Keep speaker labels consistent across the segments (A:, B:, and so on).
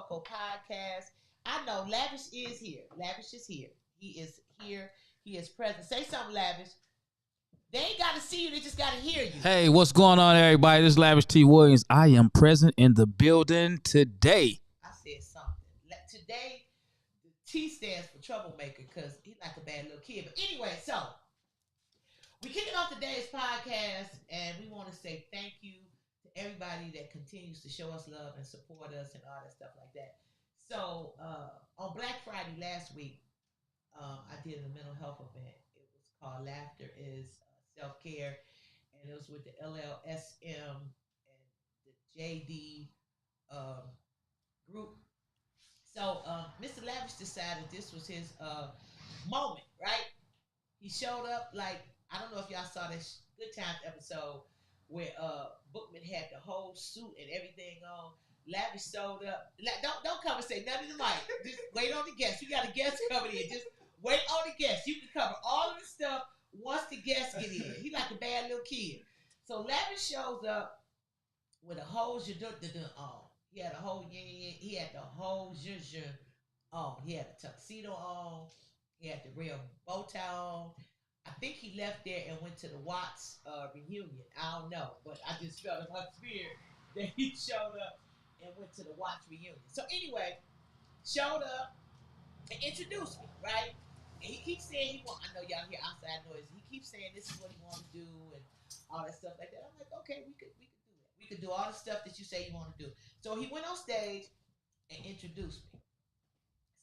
A: COCO podcast. I know Lavish is here. Lavish is here. He is here. He is present. Say something, Lavish. They ain't got to see you. They just got to hear you.
B: Hey, what's going on, everybody? This is Lavish T. Williams. I am present in the building today.
A: I said something. Today, the T stands for troublemaker because he's like a bad little kid. But anyway, so we're kicking off today's podcast, and we want to say thank you to everybody that continues to show us love and support us and all that stuff like that. So on Black Friday last week, I did a mental health event. It was called Laughter is Self-Care, and it was with the LLSM and the JD group. So Mr. Lavish decided this was his moment, right? He showed up like, I don't know if y'all saw this Good Times episode where Bookman had the whole suit and everything on. Lavish showed up. Don't come and say nothing to the mic. Just wait on the guest. You got a guest coming in. Just wait on the guest. You can cover all of the stuff once the guests get in. He like a bad little kid. So Lavish shows up with a whole on. He had a whole he had the whole zhuzh on. He had a tuxedo on. He had the real bow tie on. I think he left there and went to the Watts reunion. I don't know, but I just felt in my spirit that he showed up and went to the Watts reunion. So anyway, showed up and introduced me, right? And he keeps saying I know y'all hear outside noise. He keeps saying this is what he wants to do and all that stuff like that. I'm like, okay, we could do that. We could do all the stuff that you say you want to do. So he went on stage and introduced me.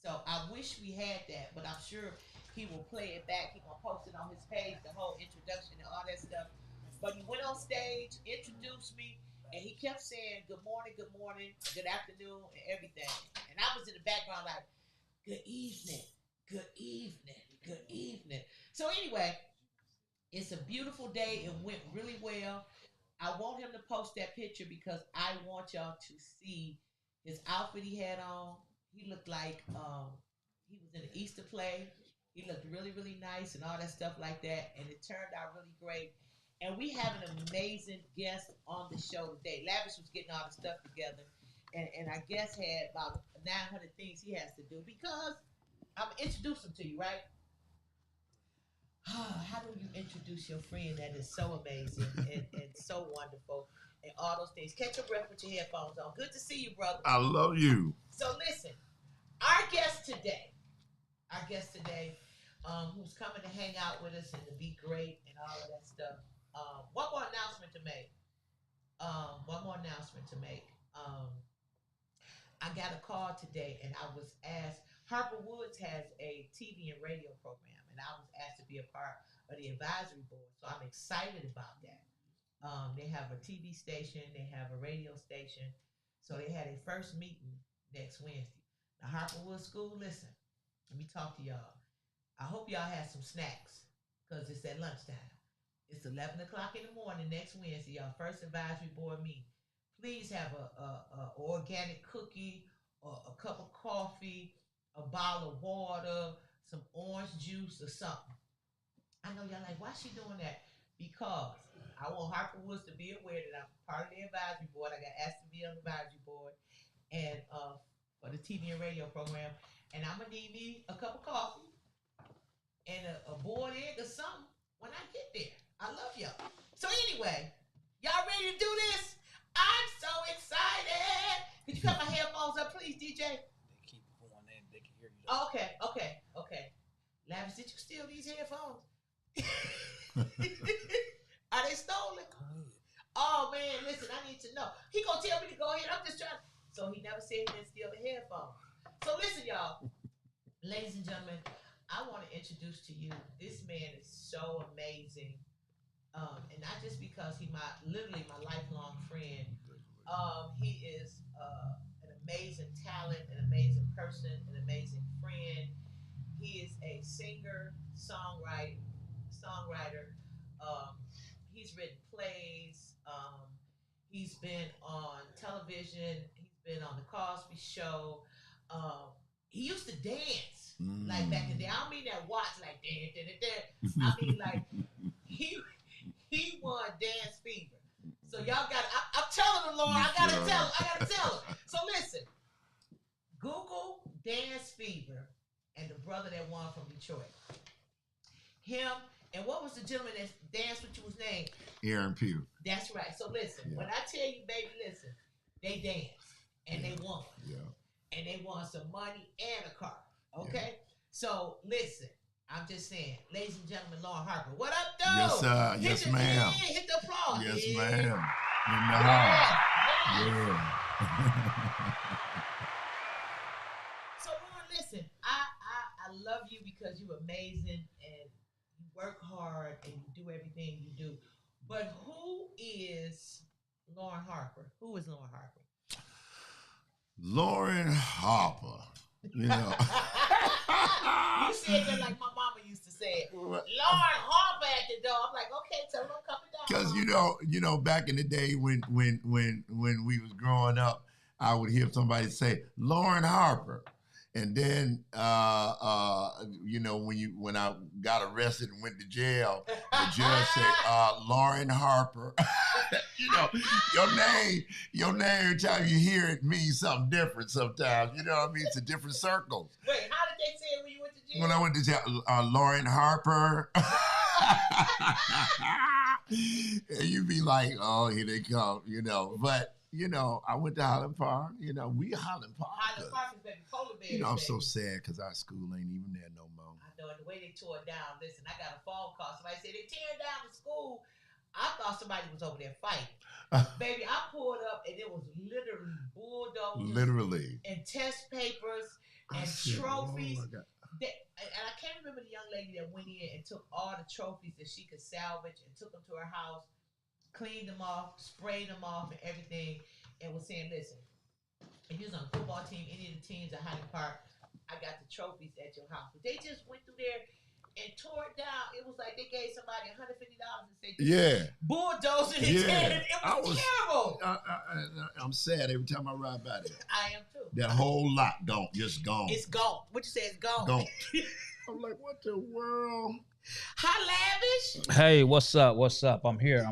A: So I wish we had that, but I'm sure he will play it back. He's going to post it on his page, the whole introduction and all that stuff. But he went on stage, introduced me, and he kept saying, good morning, good afternoon, and everything. And I was in the background like, good evening, good evening, good evening. So anyway, it's a beautiful day. It went really well. I want him to post that picture because I want y'all to see his outfit he had on. He looked like he was in an Easter play. He looked really, really nice and all that stuff like that. And it turned out really great. And we have an amazing guest on the show today. Lavish was getting all the stuff together. And our guest had about 900 things he has to do because I'm going to introduce him to you, right? How do you introduce your friend that is so amazing and so wonderful and all those things? Catch your breath with your headphones on. Good to see you, brother.
C: I love you.
A: So listen, our guest today, who's coming to hang out with us and to be great and all of that stuff. One more announcement to make. I got a call today and I was asked, Harper Woods has a TV and radio program, and I was asked to be a part of the advisory board. So I'm excited about that. They have a TV station, they have a radio station. So they had a first meeting next Wednesday. Now, Harper Woods School, listen, let me talk to y'all. I hope y'all have some snacks because it's at lunchtime. It's 11 o'clock in the morning next Wednesday, y'all first advisory board meeting. Please have a organic cookie or a cup of coffee, a bottle of water, some orange juice or something. I know y'all like, why she doing that? Because I want Harper Woods to be aware that I'm part of the advisory board. I got asked to be on the advisory board and for the TV and radio program. And I'm going to need me a cup of coffee and a boiled egg or something when I get there. I love y'all. So anyway, y'all ready to do this? I'm so excited. Could you cut my headphones up, please, DJ?
B: They keep going in. They can hear you.
A: Okay. Lavish, did you steal these headphones? Are they stolen? Oh, man, listen, I need to know. He gonna tell me to go ahead. I'm just trying. So he never said he didn't steal the headphones. So listen, y'all. Ladies and gentlemen, I want to introduce to you, this man is so amazing. And not just because he's literally my lifelong friend. He is an amazing talent, an amazing person, an amazing friend. He is a singer, songwriter. He's written plays. He's been on television. He's been on the Cosby Show. He used to dance like back in the day. I don't mean that watch like dance. I mean like he won dance fever. So y'all got. I'm telling him, Lauren. I gotta tell him. So listen. Dance Fever and the brother that won from Detroit. Him and what was the gentleman that danced with you was named?
C: Aaron Pugh.
A: That's right. So listen, when I tell you, baby, listen, they danced and they won.
C: Yeah.
A: And they won some money and a car. Okay? So listen, I'm just saying, ladies and gentlemen, Loren Harper. What up, though?
C: Yes, sir. Yes, ma'am.
A: Hit the applause.
C: Yes, ma'am. In the house. Yeah.
A: So, Loren, listen, I love you because you're amazing and you work hard and you do everything you do. But who is Loren Harper? Who is Loren Harper?
C: Loren Harper. You know.
A: You said that like my mama used to say it. Loren Harper at the door. I'm like, okay, tell them I'm coming down.
C: Because you know, back in the day when we was growing up, I would hear somebody say Loren Harper, and then you know, when I got arrested and went to jail, the judge said Loren Harper. You know, your name every time you hear it means something different sometimes. You know what I mean? It's a different circles.
A: Wait, how did they say it when you went to jail?
C: When I went to jail, Loren Harper. And you be like, oh, here they come, you know. But, you know, I went to Highland Park. You know, we Highland Park.
A: Highland Park is baby, polar bears.
C: You know, I'm
A: baby.
C: so sad because our school ain't even there no more.
A: I know, and the way they tore it down, listen, I got a phone call. Somebody said they tearing down the school. I thought somebody was over there fighting. Baby, I pulled up and it was literally bulldozers.
C: Literally.
A: And test papers and trophies. Oh and I can't remember the young lady that went in and took all the trophies that she could salvage and took them to her house, cleaned them off, sprayed them off and everything, and was saying, listen, if you was on a football team, any of the teams at Highland Park, I got the trophies at your house. But they just went through there and tore it down. It was like they gave somebody $150 and said,
C: yeah,
A: bulldozer his head. It was terrible.
C: I'm sad every time I ride by there.
A: I am too.
C: That whole lot just gone.
A: It's gone. What you say? It's gone.
C: Gone. I'm like, what the world?
A: Hi, Lavish.
B: Hey, what's up? What's up? I'm here.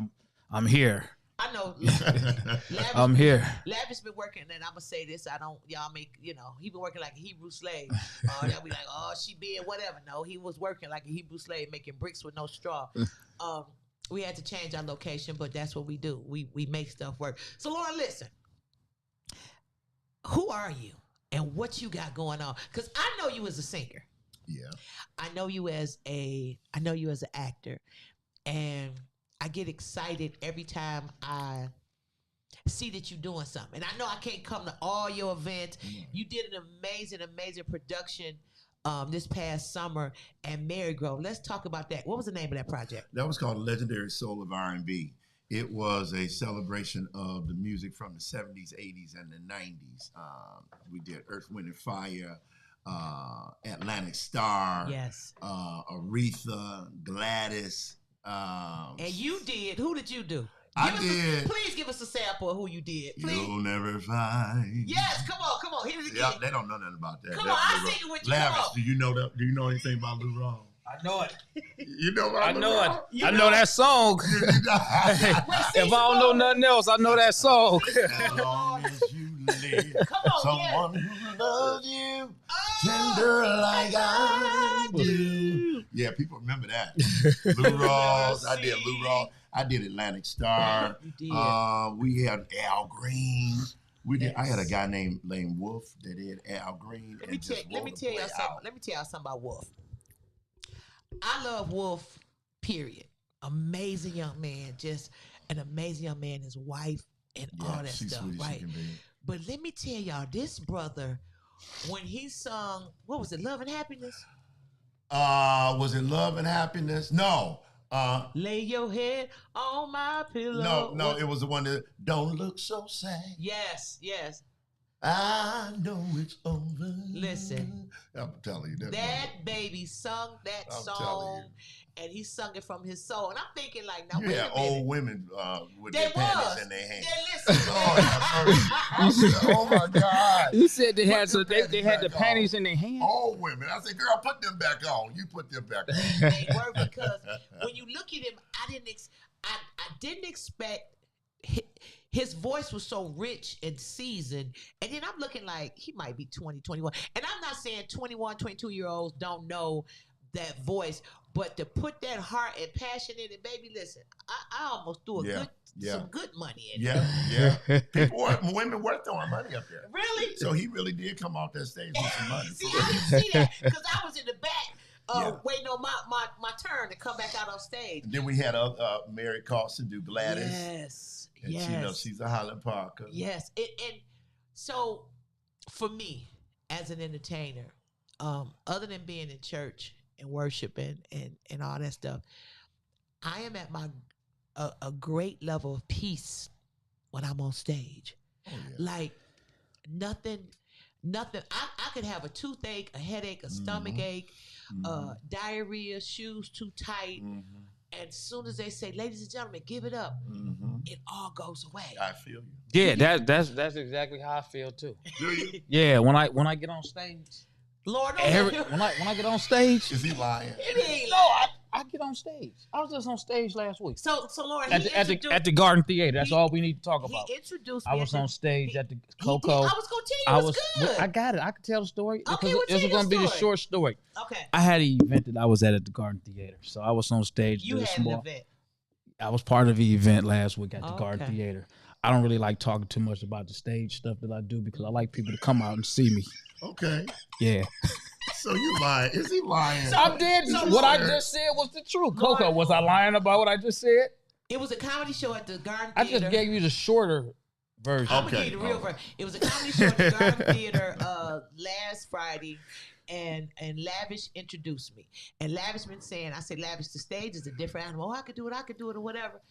B: I'm here.
A: I know. Lavish,
B: I'm here.
A: Lavish been working, and I'm gonna say this. Y'all make, you know, he been working like a Hebrew slave. They'll be like, oh, she being whatever. No, he was working like a Hebrew slave, making bricks with no straw. We had to change our location, but that's what we do. We make stuff work. So, Loren, listen. Who are you, and what you got going on? Because I know you as a singer.
C: Yeah.
A: I know you as an actor, and I get excited every time I see that you're doing something. And I know I can't come to all your events. You did an amazing production this past summer at Marygrove. Let's talk about that. What was the name of that project?
C: That was called Legendary Soul of R&B. It was a celebration of the music from the 70s, 80s, and the 90s. We did Earth, Wind, and Fire, Atlantic Star,
A: yes,
C: Aretha, Gladys.
A: And you did. Who did you do?
C: I did.
A: Please give us a sample of who you did. Please.
C: You'll never find.
A: Yes, come on. Hit it again.
C: Yeah, they don't know nothing about that.
A: Come on, I'll sing it with you.
C: Lavish, do you know that? Do you know anything about Lou Ron?
B: I know it.
C: You know about
B: I
C: Lou
B: know
C: Ron?
B: it. I know that song. If I don't know nothing else, I know that song.
C: As long as you live, someone who loves you tender like I do. Yeah, people remember that. Lou Rawls. I did Lou Rawls. I did Atlantic Star.
A: You did.
C: We had Al Green. We did.
A: Yes.
C: I had a guy named Wolf that did Al Green.
A: Let me tell y'all something about Wolf. I love Wolf, period. Amazing young man, just an amazing young man, his wife, and all that stuff, right? But let me tell y'all, this brother, when he sung, what was it, Love and Happiness?
C: Was it Love and Happiness? No.
A: Lay your head on my pillow.
C: No, it was the one that Don't Look So Sad.
A: Yes.
C: I know it's over.
A: Listen,
C: I'm telling you
A: that baby sung that song, and he sung it from his soul. And I'm thinking, like, now wait a minute.
C: Old women with their panties in their hands. Oh my God!
B: You said they had the panties in their hands.
C: Old women. I said, girl, put them back on. You put them back on.
A: They were, because when you look at him, I didn't expect his voice was so rich and seasoned. And then I'm looking like he might be 20, 21. And I'm not saying 21, 22-year-olds don't know that voice, but to put that heart and passion in it, baby, listen, I almost threw some good money in it.
C: Yeah. Women were throwing money up there.
A: Really?
C: So he really did come off that stage with some money.
A: See, I didn't see that because I was in the back waiting on my turn to come back out on stage.
C: And then we had Mary Carlson do Gladys.
A: Yes.
C: And she's a Highland Parker.
A: Yes. And so for me as an entertainer, other than being in church and worshiping and all that stuff, I am at a great level of peace when I'm on stage.
C: Oh, yeah.
A: Like nothing. I could have a toothache, a headache, a stomach ache, diarrhea, shoes too tight. And as soon as they say, ladies and gentlemen, give it up, it all goes away.
C: I feel you.
B: Yeah, that's exactly how I feel too.
C: Do you?
B: Yeah, when I get on stage,
A: Lord,
B: when I get on stage,
C: is he lying?
B: I get on stage. I was just on stage last week.
A: So Lauren,
B: at the Garden Theater. That's all we need to talk about.
A: He introduced me.
B: I was on stage at the COCO.
A: I was going to tell you it was good.
B: I got it. I could tell the story.
A: Okay,
B: it was going to be the short story.
A: Okay.
B: I had an event that I was at the Garden Theater. So I was on stage.
A: You had an event.
B: I was part of the event last week at the Garden Theater. I don't really like talking too much about the stage stuff that I do because I like people to come out and see me.
C: Okay.
B: Yeah.
C: So you lying? Is he lying?
B: So I did. What I just said was the truth. COCO, was I lying about what I just said?
A: It was a comedy show at the Garden Theater.
B: I just gave you the shorter version.
A: I'm gonna give you the real version. It was a comedy show at the Garden Theater last Friday, and Lavish introduced me. And Lavish been saying, I said, Lavish, the stage is a different animal. Oh, I could do it, or whatever.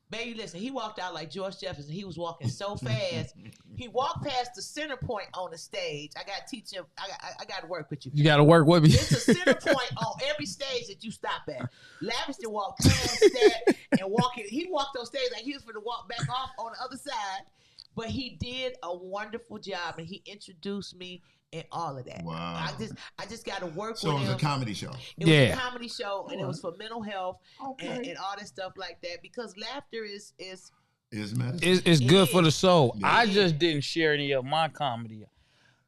A: Baby, listen, he walked out like George Jefferson. He was walking so fast. He walked past the center point on the stage. I got to teach him. I got to work with you.
B: You got to work with me.
A: It's a center point on every stage that you stop at. Lavish to walk past that and he walked on stage like he was going to walk back off on the other side. But he did a wonderful job, and he introduced me and all of that.
C: Wow.
A: I just got to work with him.
C: So it was a comedy show.
A: It was a comedy show, and it was for mental health and all that stuff like that, because laughter is
C: medicine.
B: It's good for the soul. Yeah. I just didn't share any of my comedy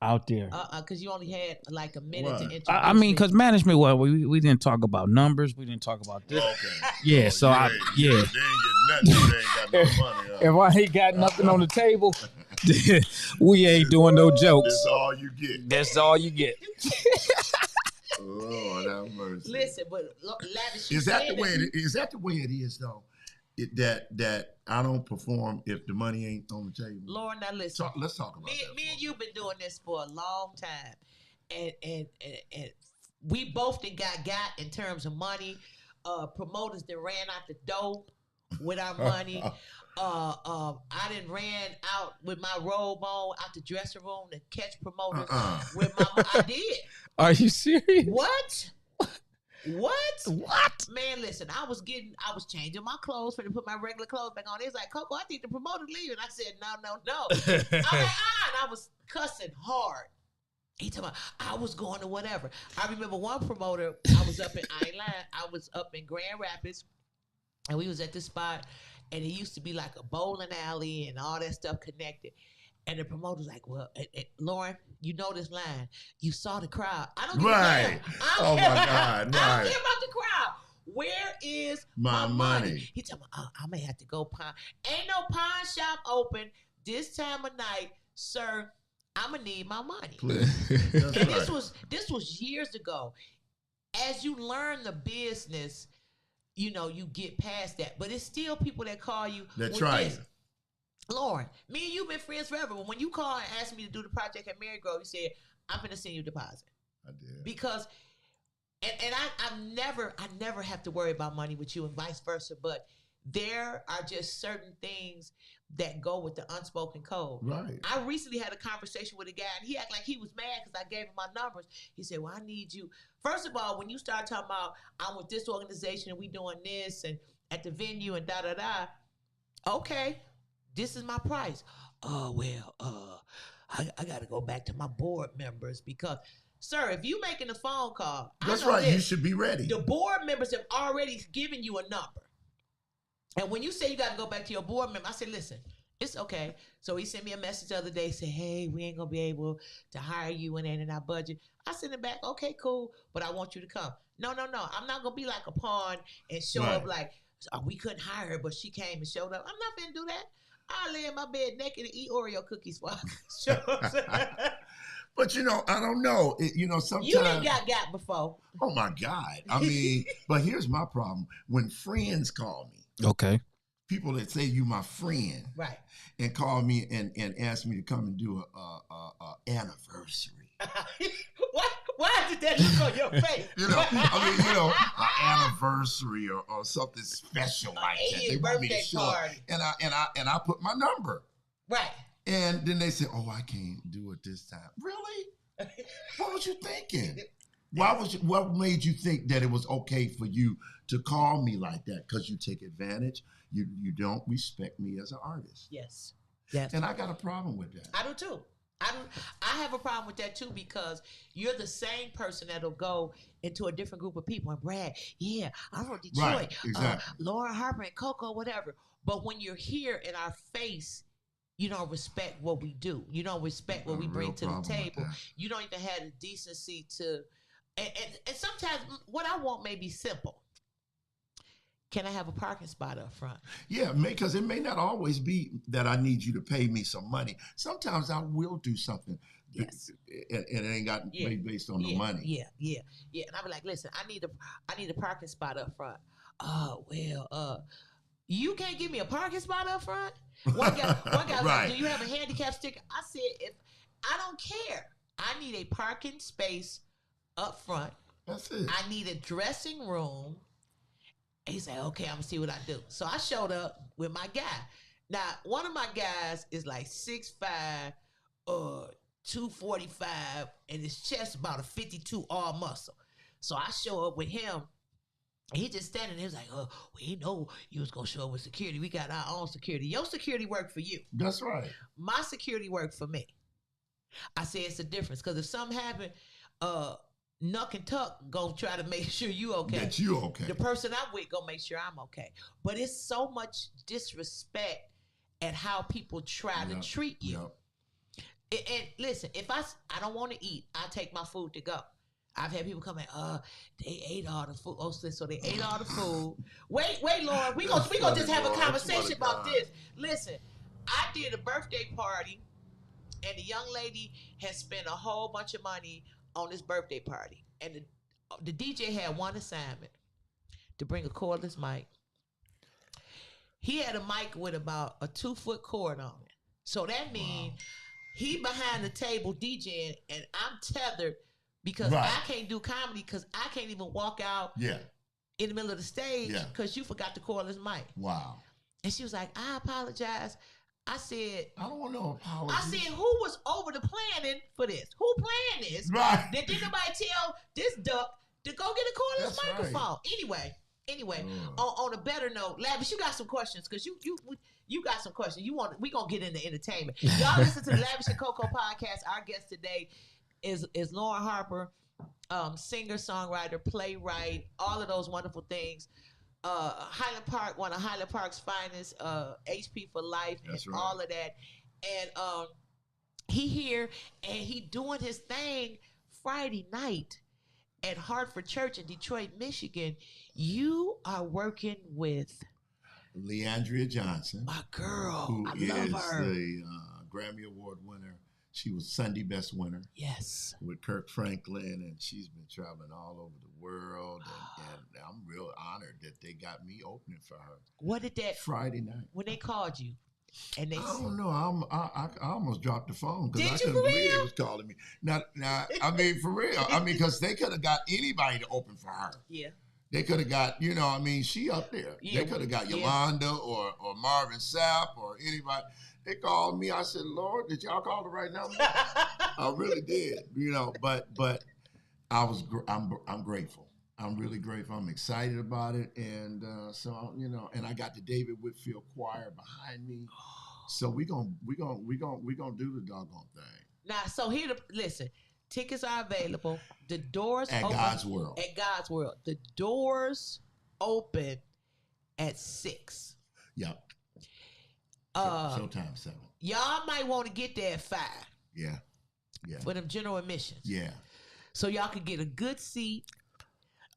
B: out there.
A: Because you only had like a minute to introduce
B: I mean, because management, we didn't talk about numbers. We didn't talk about this.
C: Okay.
B: Yeah,
C: They
B: so
C: ain't get nothing. They ain't got no money.
B: If I ain't got nothing on the table, we ain't doing no jokes.
C: That's all you get.
B: That's all you get.
C: Lord have mercy.
A: Listen, but Lavish,
C: is that the way it is though? That I don't perform if the money ain't on the table.
A: Lauren, now listen.
C: Let's talk about that.
A: Me and you've been doing this for a long time, and we both got in terms of money. Promoters that ran out the door with our money. I done ran out with my robe on out the dressing room to catch promoters with my. I did.
B: Are you serious?
A: What? Man, listen, I was changing my clothes for to put my regular clothes back on. It's like, COCO, I think the promoter's leaving. I said, no. I'm like, and I was cussing hard. He told me I was going to whatever. I remember one promoter, I was up in Grand Rapids, and we was at this spot, and it used to be like a bowling alley and all that stuff connected. And the promoter's like, well, Loren, you know this line. You saw the crowd. I don't give a damn.
C: Oh, my God.
A: I don't care about the crowd. Where is my money? He told me, I may have to go pawn. Ain't no pawn shop open this time of night, sir. I'm going to need my money. And this was years ago. As you learn the business, you get past that. But it's still people that call you.
C: That try you.
A: Lauren, me and you been friends forever. But when you called and asked me to do the project at Marygrove, you said, I'm going to send you a deposit.
C: I did.
A: Because, and I never have to worry about money with you and vice versa. But there are just certain things that go with the unspoken code.
C: Right.
A: I recently had a conversation with a guy, and he acted like he was mad because I gave him my numbers. He said, well, I need you. First of all, when you start talking about, I'm with this organization and we doing this and at the venue and da-da-da, okay, this is my price. Oh, well, I got to go back to my board members because, sir, if you making a phone call,
C: that's right. You should be ready.
A: The board members have already given you a number. And when you say you got to go back to your board member, I said, listen, it's okay. So he sent me a message the other day, said, hey, we ain't going to be able to hire you and ain't in our budget. I sent it back, okay, cool, but I want you to come. No. I'm not going to be like a pawn and show up like, oh, we couldn't hire her, but she came and showed up. I'm not going to do that. I lay in my bed naked and eat Oreo cookies while I show up.
C: But, I don't know. Sometimes.
A: You ain't got before.
C: Oh, my God. I mean, but here's my problem. When friends call me.
B: Okay.
C: People that say you my friend.
A: Right.
C: And call me and ask me to come and do a anniversary.
A: Why did that look on your face?
C: An anniversary or something special like that. They want me to show up. And I put my number.
A: Right.
C: And then they say, oh, I can't do it this time. Really? What was you thinking? What made you think that it was okay for you to call me like that? Because you take advantage. You don't respect me as an artist.
A: Yes.
C: And I got a problem with that.
A: I do too. I have a problem with that too, because you're the same person that'll go into a different group of people and brag, yeah, I'm from Detroit,
C: right, exactly.
A: Loren, Harper, and COCO, whatever. But when you're here in our face, you don't respect what we do. You don't respect what we bring to the table. You don't even have the decency to. And sometimes what I want may be simple. Can I have a parking spot up front?
C: Yeah, because it may not always be that I need you to pay me some money. Sometimes I will do something.
A: Yes.
C: And it ain't got based on the money.
A: Yeah. And I'll be like, listen, I need a parking spot up front. Oh, well, you can't give me a parking spot up front? One guy was like, do you have a handicap sticker? I said, if I don't care. I need a parking space up front.
C: That's it.
A: I need a dressing room. He said, okay, I'm going to see what I do. So I showed up with my guy. Now, one of my guys is like 6'5", 245, and his chest about a 52 all muscle. So I show up with him, and he just standing there. He was like, oh, we know you was going to show up with security. We got our own security. Your security worked for you.
C: That's right.
A: My security worked for me. I said it's a difference, because if something happened, Nuck and Tuck gonna try to make sure you okay.
C: That you okay.
A: The person I'm with gonna make sure I'm okay. But it's so much disrespect at how people try to treat you. And listen, if I don't want to eat, I take my food to go. I've had people come in, they ate all the food. Oh, so they ate all the food. Wait, Lord, we gonna just have a conversation about this. Listen, I did a birthday party, and the young lady has spent a whole bunch of money on this birthday party, and the DJ had one assignment: to bring a cordless mic. He had a mic with about a 2-foot cord on it, so that means he behind the table DJing, and I'm tethered because I can't do comedy because I can't even walk out in the middle of the stage because you forgot the cordless mic.
C: Wow! And
A: she was like, "I apologize." I said,
C: I don't want no apology.
A: I said, who was over the planning for this? Who planned this?
C: Right.
A: Did nobody tell this duck to go get a cordless microphone? Right. Anyway, on a better note, Lavish, you got some questions, because you got some questions. We gonna get into entertainment. Y'all listen to the Lavish and COCO podcast. Our guest today is Loren Harper, singer, songwriter, playwright, all of those wonderful things. Highland Park, one of Highland Park's finest, HP for life, all of that. And he here, and he doing his thing Friday night at Harper Church in Detroit, Michigan. You are working with
C: Leandria Johnson,
A: my girl.
C: Who
A: I love her.
C: The Grammy Award winner. She was Sunday Best winner.
A: Yes.
C: With Kirk Franklin, and she's been traveling all over the world. And I'm real honored that they got me opening for her.
A: What did that
C: Friday night
A: when they called you? And they
C: I don't know. I almost dropped the phone because I
A: Did you
C: couldn't
A: for
C: believe
A: real?
C: it was calling me. Now, I mean, for real. I mean, because they could have got anybody to open for her.
A: Yeah.
C: They could have got, she up there.
A: Yeah.
C: They could have got Yolanda or Marvin Sapp or anybody. They called me. I said, Lord, did y'all call the right number? I really did, but I'm grateful. I'm really grateful. I'm excited about it. And so, and I got the David Whitfield choir behind me. So we gonna do the doggone thing.
A: Now, so listen, tickets are available. The doors
C: at
A: open
C: God's World.
A: At God's World. The doors open at 6.
C: Yep. Showtime 7.
A: Y'all might want to get there at 5.
C: Yeah. Yeah.
A: For them general admissions.
C: Yeah.
A: So y'all could get a good seat.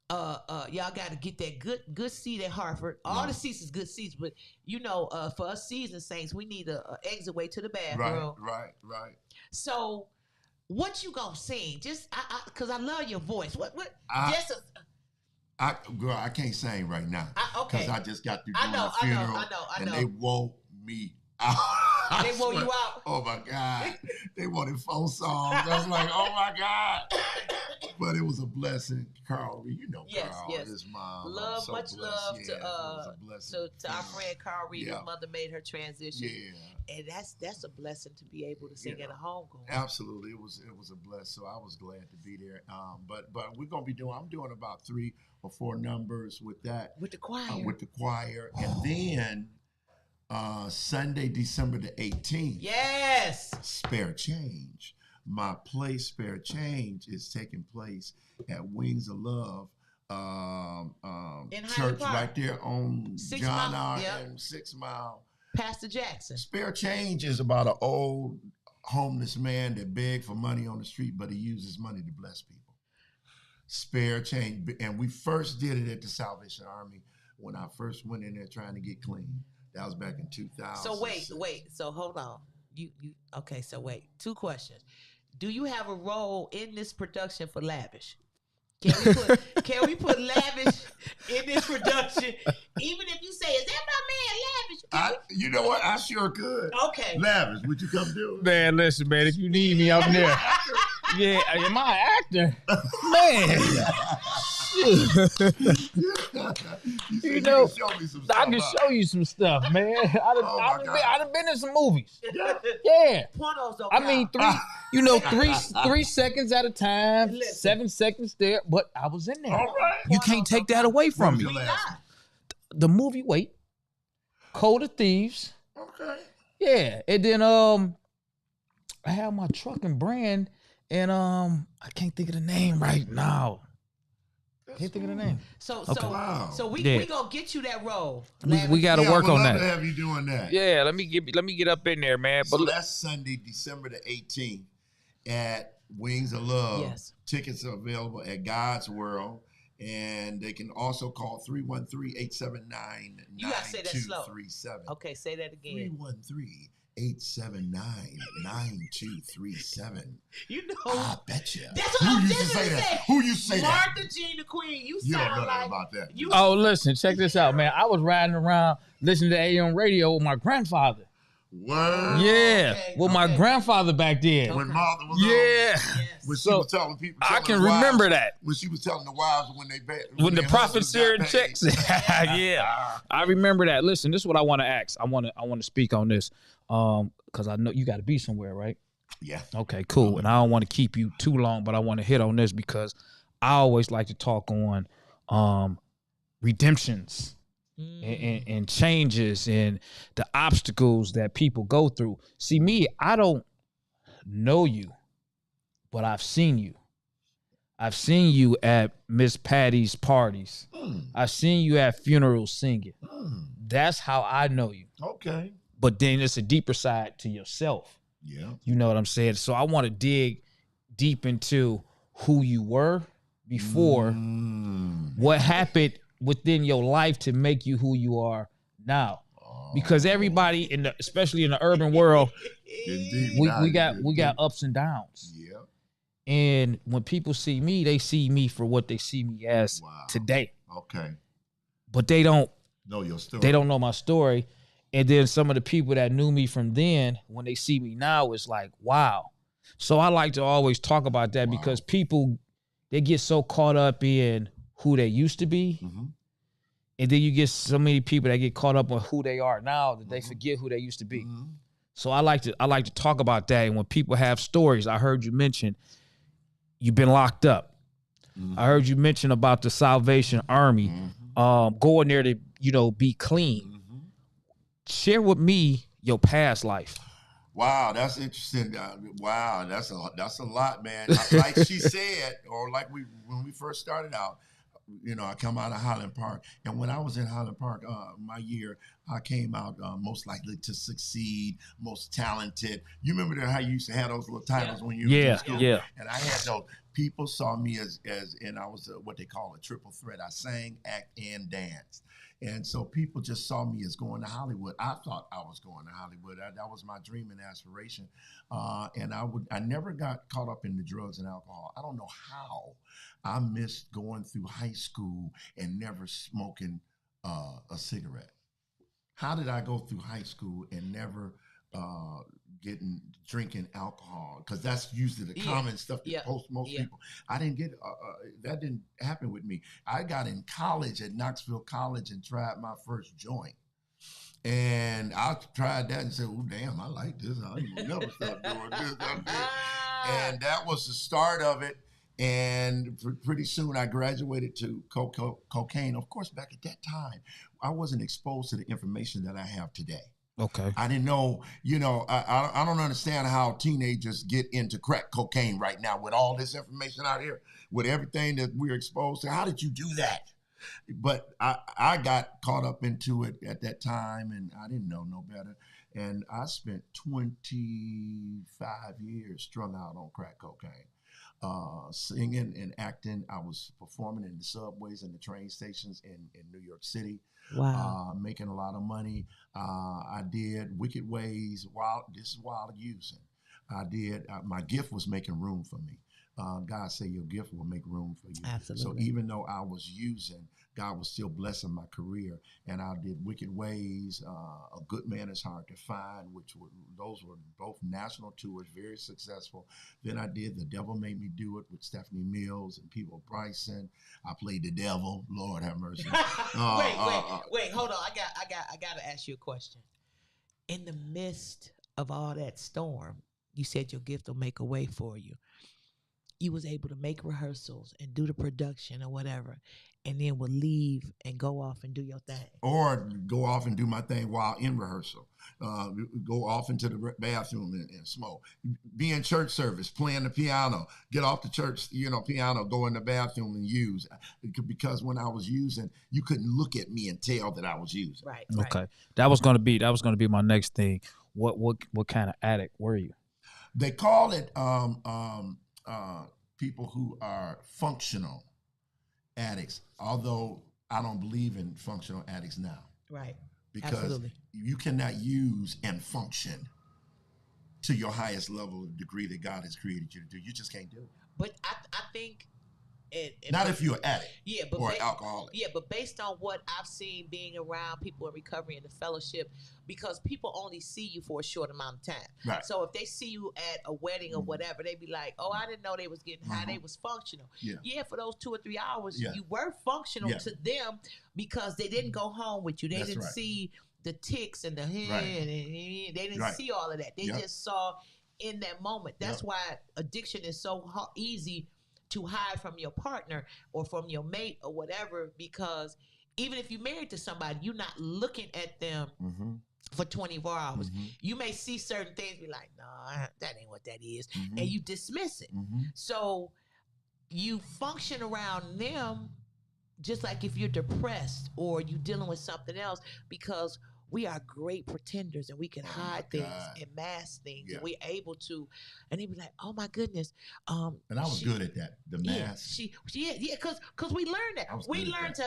A: Y'all got to get that good seat at Harper. All the seats is good seats, but for us season saints, we need a exit way to the bathroom.
C: Right.
A: So, what you gonna sing? Just because I love your voice.
C: Girl, I can't sing right now.
A: Okay.
C: Because I just got through doing a funeral.
A: I know.
C: And they woke me out.
A: They woke you out?
C: Oh, my God. They wanted 4 songs. I was like, oh, my God. But it was a blessing. Carl, Carl, his mom.
A: Much love to our friend Carl Reed. His mother made her transition. Yeah. And that's a blessing to be able to sing at a homegoing.
C: Absolutely. It was a blessing. So I was glad to be there. But we're gonna be I'm doing about 3 or 4 numbers with that.
A: With the choir.
C: And then Sunday, December the 18th.
A: Yes.
C: Spare Change. My play Spare Change is taking place at Wings of Love church right there on John R. and 6 Mile.
A: Pastor Jackson.
C: Spare Change is about an old homeless man that begged for money on the street, but he uses money to bless people. Spare Change. And we first did it at the Salvation Army when I first went in there trying to get clean. That was back in 2000.
A: So wait. So hold on. Okay, so wait. 2 questions. Do you have a role in this production for Lavish? Can we put Lavish in this production? Even if you say, is that my man Lavish?
C: You know what? I sure could.
A: Okay.
C: Lavish, would you come do it?
B: Man, listen, man, if you need me up there. Yeah, am I an actor? Man.
C: You know,
B: I can show you some stuff, man. I done been in some movies. Yeah.
A: Pornos don't
B: I mean, 3 seconds at a time, 7 seconds there, but I was in there.
C: All right.
B: You can't take that away from me. The movie, Code of Thieves.
C: Okay.
B: Yeah, and then I have my truck and brand, and I can't think of the name right now. Can't think of the name.
A: So we gonna get you that role.
B: We got to work on that.
C: To have you doing that.
B: Yeah, let me get up in there, man.
C: So that's Sunday, December the 18th at Wings of Love.
A: Yes.
C: Tickets are available at God's World, and they can also call 313-879-9237.
A: You gotta say that slow. Okay, say that again.
C: 313-879-9237.
A: You know.
C: I bet you.
A: That's what I was just going to say.
C: Who used to say that?
A: Martha Jean the Queen. You
C: don't
A: sound
C: know
A: like
C: about that.
B: Listen, check this out, man. I was riding around listening to AM radio with my grandfather.
C: Word.
B: Yeah, my grandfather back then.
C: When Martha was
B: on.
C: Yes. When she was telling people.
B: I can remember that.
C: When she was telling the wives
B: when the profit sharing checks. Yeah, I remember that. Listen, this is what I want to ask. I want to speak on this because I know you got to be somewhere, right?
C: Yeah.
B: Okay, cool. And I don't want to keep you too long, but I want to hit on this because I always like to talk on redemptions. And changes and the obstacles that people go through. See, me, I don't know you, but I've seen you. I've seen you at Miss Patty's parties. I've seen you at funerals singing. That's how I know you.
C: Okay.
B: But then it's a deeper side to yourself.
C: Yeah.
B: You know what I'm saying? So I want to dig deep into who you were before, what happened within your life to make you who you are now, because everybody especially in the urban world, we got ups and downs.
C: Yeah.
B: And when people see me, they see me for what they see me as today.
C: Okay.
B: But they don't
C: know your story.
B: They don't know my story. And then some of the people that knew me from then, when they see me now, it's like, wow. So I like to always talk about that because people, they get so caught up in who they used to be. And then you get so many people that get caught up on who they are now that they forget who they used to be. So I like to talk about that. And when people have stories, I heard you mention you've been locked up. I heard you mention about the Salvation Army going there to, be clean. Share with me your past life.
C: Wow, that's interesting. Wow, that's a lot, man. Like she said, or like when we first started out, I come out of Highland Park, and when I was in Highland Park, my year, I came out most likely to succeed, most talented. You remember how you used to have those little titles when you were in school?
B: Yeah.
C: And I had those. People saw me as and I was what they call a triple threat. I sang, act, and danced. And so people just saw me as going to Hollywood. I thought I was going to Hollywood. That was my dream and aspiration. And I never got caught up in the drugs and alcohol. I don't know how I missed going through high school and never smoking a cigarette. How did I go through high school and never drinking alcohol? Because that's usually the common stuff that most people. I didn't get that didn't happen with me. I got in college at Knoxville College and tried my first joint. And I tried that and said, "Oh, damn, I like this. I ain't never stop doing this." And that was the start of it. And pretty soon I graduated to cocaine. Of course, back at that time, I wasn't exposed to the information that I have today.
B: Okay.
C: I didn't know, I don't understand how teenagers get into crack cocaine right now with all this information out here, with everything that we're exposed to. How did you do that? But I got caught up into it at that time, and I didn't know no better. And I spent 25 years strung out on crack cocaine. Singing and acting. I was performing in the subways and the train stations in New York City.
A: Wow.
C: Making a lot of money. I did Wicked Ways. This is Wild Using. I did. My gift was making room for me. God said your gift will make room for you.
A: Absolutely.
C: So even though I was using, God was still blessing my career. And I did Wicked Ways, A Good Man Is Hard to Find, those were both national tours, very successful. Then I did The Devil Made Me Do It with Stephanie Mills and Peebo Bryson. I played the devil. Lord have mercy.
A: Wait, hold on. I got to ask you a question. In the midst of all that storm, you said your gift will make a way for you. You was able to make rehearsals and do the production or whatever, and then would leave and go off and do your thing.
C: Or go off and do my thing while in rehearsal. Go off into the bathroom and smoke. Be in church service, playing the piano. Get off the church, piano, go in the bathroom and use. Because when I was using, you couldn't look at me and tell that I was using.
A: Right.
B: Okay. That was gonna be my next thing. What kind of addict were you?
C: They call it people who are functional addicts, although I don't believe in functional addicts now.
A: Right.
C: Because
A: Absolutely.
C: you cannot use and function to your highest level of degree that God has created you to do. You just can't do it.
A: But I think
C: not if you're an addict or alcoholic.
A: Yeah, but based on what I've seen being around people in recovery and the fellowship, because people only see you for a short amount of time.
C: Right.
A: So if they see you at a wedding or whatever, they be like, "Oh, I didn't know they was getting high. They was functional." Yeah, for those 2 or 3 hours, you were functional to them because they didn't go home with you. They didn't see the ticks and the head, and they didn't see all of that. They just saw in that moment. That's why addiction is so easy to hide from your partner or from your mate or whatever, because even if you're married to somebody, you're not looking at them for 24 hours. You may see certain things, be like, "No, that ain't what that is," and you dismiss it. So you function around them just like if you're depressed or you dealing with something else, because we are great pretenders and we can hide things and mask things, and we're able to. And they be like, "Oh my goodness!"
C: And I was good at that. The mask.
A: Because we learned that. We learned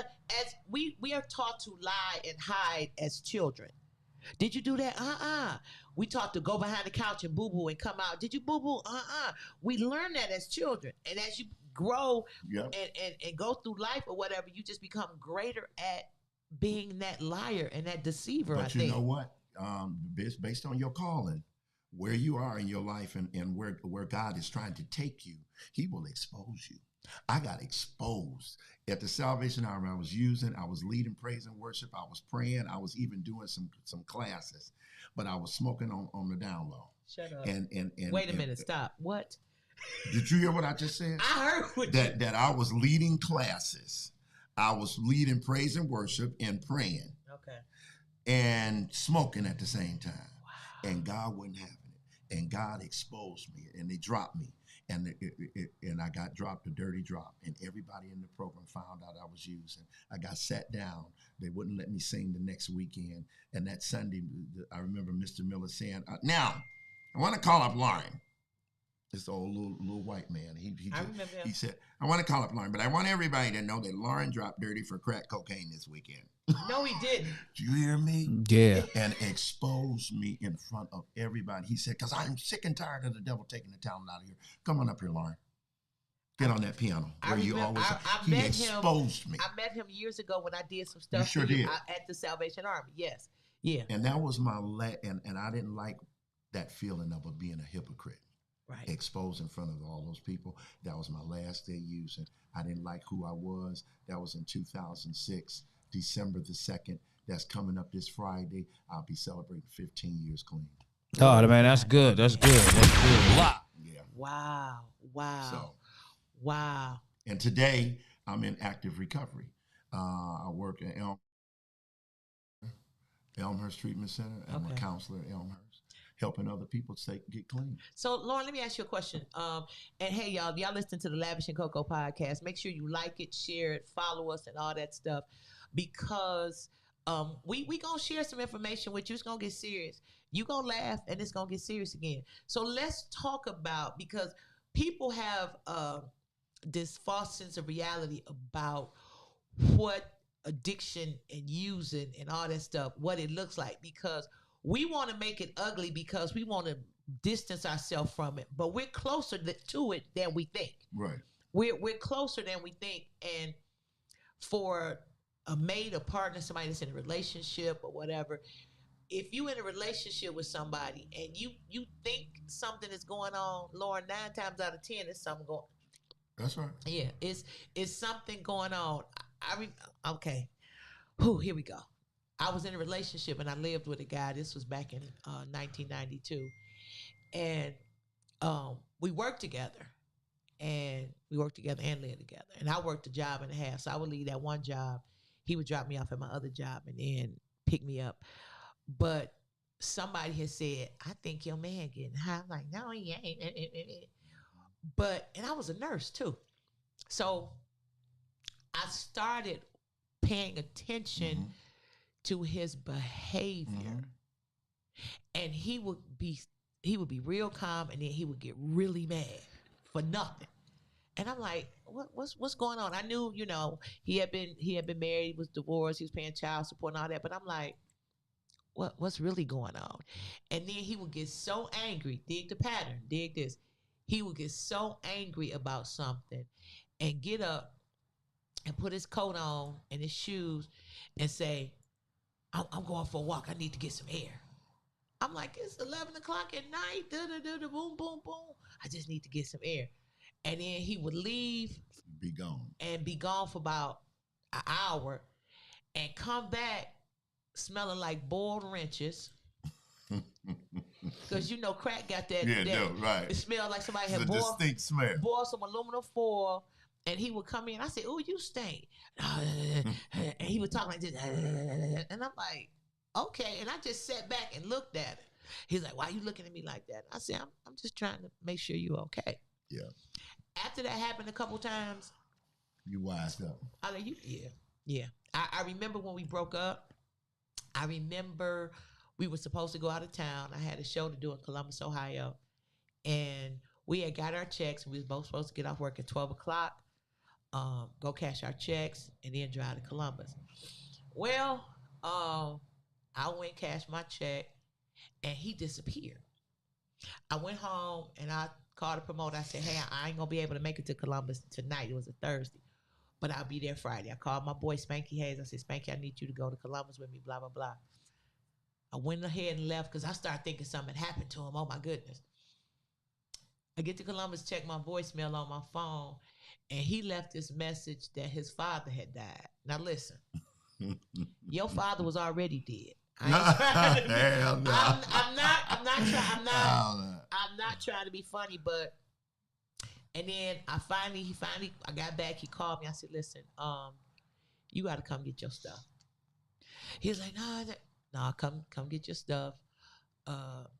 A: we are taught to lie and hide as children. Did you do that? We taught to go behind the couch and boo boo and come out. Did you boo boo? We learn that as children, and as you grow and go through life or whatever, you just become greater at being that liar and that deceiver.
C: But you know what? Based on your calling, where you are in your life and where God is trying to take you, He will expose you. I got exposed at the Salvation Army. I was leading praise and worship. I was praying. I was even doing some classes, but I was smoking on the down low.
A: Shut up.
C: And
A: wait a minute. Stop. What?
C: Did you hear what I just said?
A: I heard what
C: that I was leading classes. I was leading praise and worship and praying.
A: Okay.
C: And smoking at the same time. Wow. And God wasn't having it. And God exposed me and they dropped me. and and I got dropped a dirty drop, and everybody in the program found out I was using. I got sat down. They wouldn't let me sing the next weekend, and that Sunday, I remember Mr. Miller saying, "Now, I want to call up Loren." This old little white man. He said, "I want to call up Loren, but I want everybody to know that Loren dropped dirty for crack cocaine this weekend."
A: No, he didn't.
C: Do you hear me?
B: Yeah.
C: And exposed me in front of everybody. He said, "Because I'm sick and tired of the devil taking the talent out of here. Come on up here, Loren. Get on that piano." He exposed me.
A: I met him years ago when I did some stuff.
C: You sure did.
A: At the Salvation Army. Yes. Yeah.
C: And that was my and I didn't like that feeling of being a hypocrite.
A: Right.
C: Exposed in front of all those people. That was my last day using. I didn't like who I was. That was in 2006, December the 2nd. That's coming up this Friday. I'll be celebrating 15 years clean.
B: Oh, man, that's good. That's good. That's good.
C: Wow. Yeah.
A: Wow. Wow.
C: So,
A: wow.
C: And today, I'm in active recovery. I work at Elmhurst Treatment Center. I'm a counselor at Elmhurst, helping other people get clean.
A: So, Loren, let me ask you a question. And hey, y'all listen to the Lavish and COCO podcast. Make sure you like it, share it, follow us, and all that stuff, because we gonna share some information with you. It's gonna get serious. You gonna laugh, and it's gonna get serious again. So let's talk about, because people have this false sense of reality about what addiction and using and all that stuff, what it looks like, because we want to make it ugly because we want to distance ourselves from it, but we're closer to it than we think.
C: Right.
A: We're closer than we think. And for a mate, a partner, somebody that's in a relationship or whatever, if you in a relationship with somebody and you think something is going on, Loren, 9 times out of 10, it's something going.
C: That's right.
A: Yeah, it's something going on. Okay. Here we go. I was in a relationship and I lived with a guy. This was back in 1992. And we worked together. And we worked together and lived together. And I worked a job and a half. So I would leave that one job. He would drop me off at my other job and then pick me up. But somebody had said, "I think your man getting high." I'm like, "No, he ain't." And I was a nurse too. So I started paying attention to his behavior. And he would be real calm, and then he would get really mad for nothing. And I'm like, what's going on? I knew, he had been married, he was divorced, he was paying child support and all that, but I'm like, what's really going on? And then he would get so angry. Dig the pattern, dig this. He would get so angry about something and get up and put his coat on and his shoes and say, I'm going for a walk. I need to get some air. I'm like, it's 11 o'clock at night. Da-da-da-da, boom, boom, boom. I just need to get some air. And then he would leave.
C: Be gone.
A: And be gone for about an hour and come back smelling like boiled wrenches. Because crack got that.
C: Yeah, no, right.
A: It smelled like somebody had
C: distinct smell.
A: Boiled some aluminum foil. And he would come in. I said, "Oh, you stink." And he would talk like this. And I'm like, okay. And I just sat back and looked at him. He's like, "Why are you looking at me like that?" I said, I'm just trying to make sure you're okay.
C: Yeah.
A: After that happened a couple times,
C: you wised up.
A: I like, yeah. I remember when we broke up. I remember we were supposed to go out of town. I had a show to do in Columbus, Ohio. And we had got our checks. We was both supposed to get off work at 12 o'clock. Go cash our checks, and then drive to Columbus. Well, I went cash my check, and he disappeared. I went home, and I called the promoter. I said, "Hey, I ain't going to be able to make it to Columbus tonight." It was a Thursday, but I'll be there Friday. I called my boy, Spanky Hayes. I said, "Spanky, I need you to go to Columbus with me, blah, blah, blah." I went ahead and left because I started thinking something had happened to him. Oh, my goodness. I get to Columbus, check my voicemail on my phone, and he left this message that his father had died. Now listen, your father was already dead. I'm not trying to be funny, but and then I got back. He called me. I said, "Listen, you got to come get your stuff." He was like, "No, come get your stuff.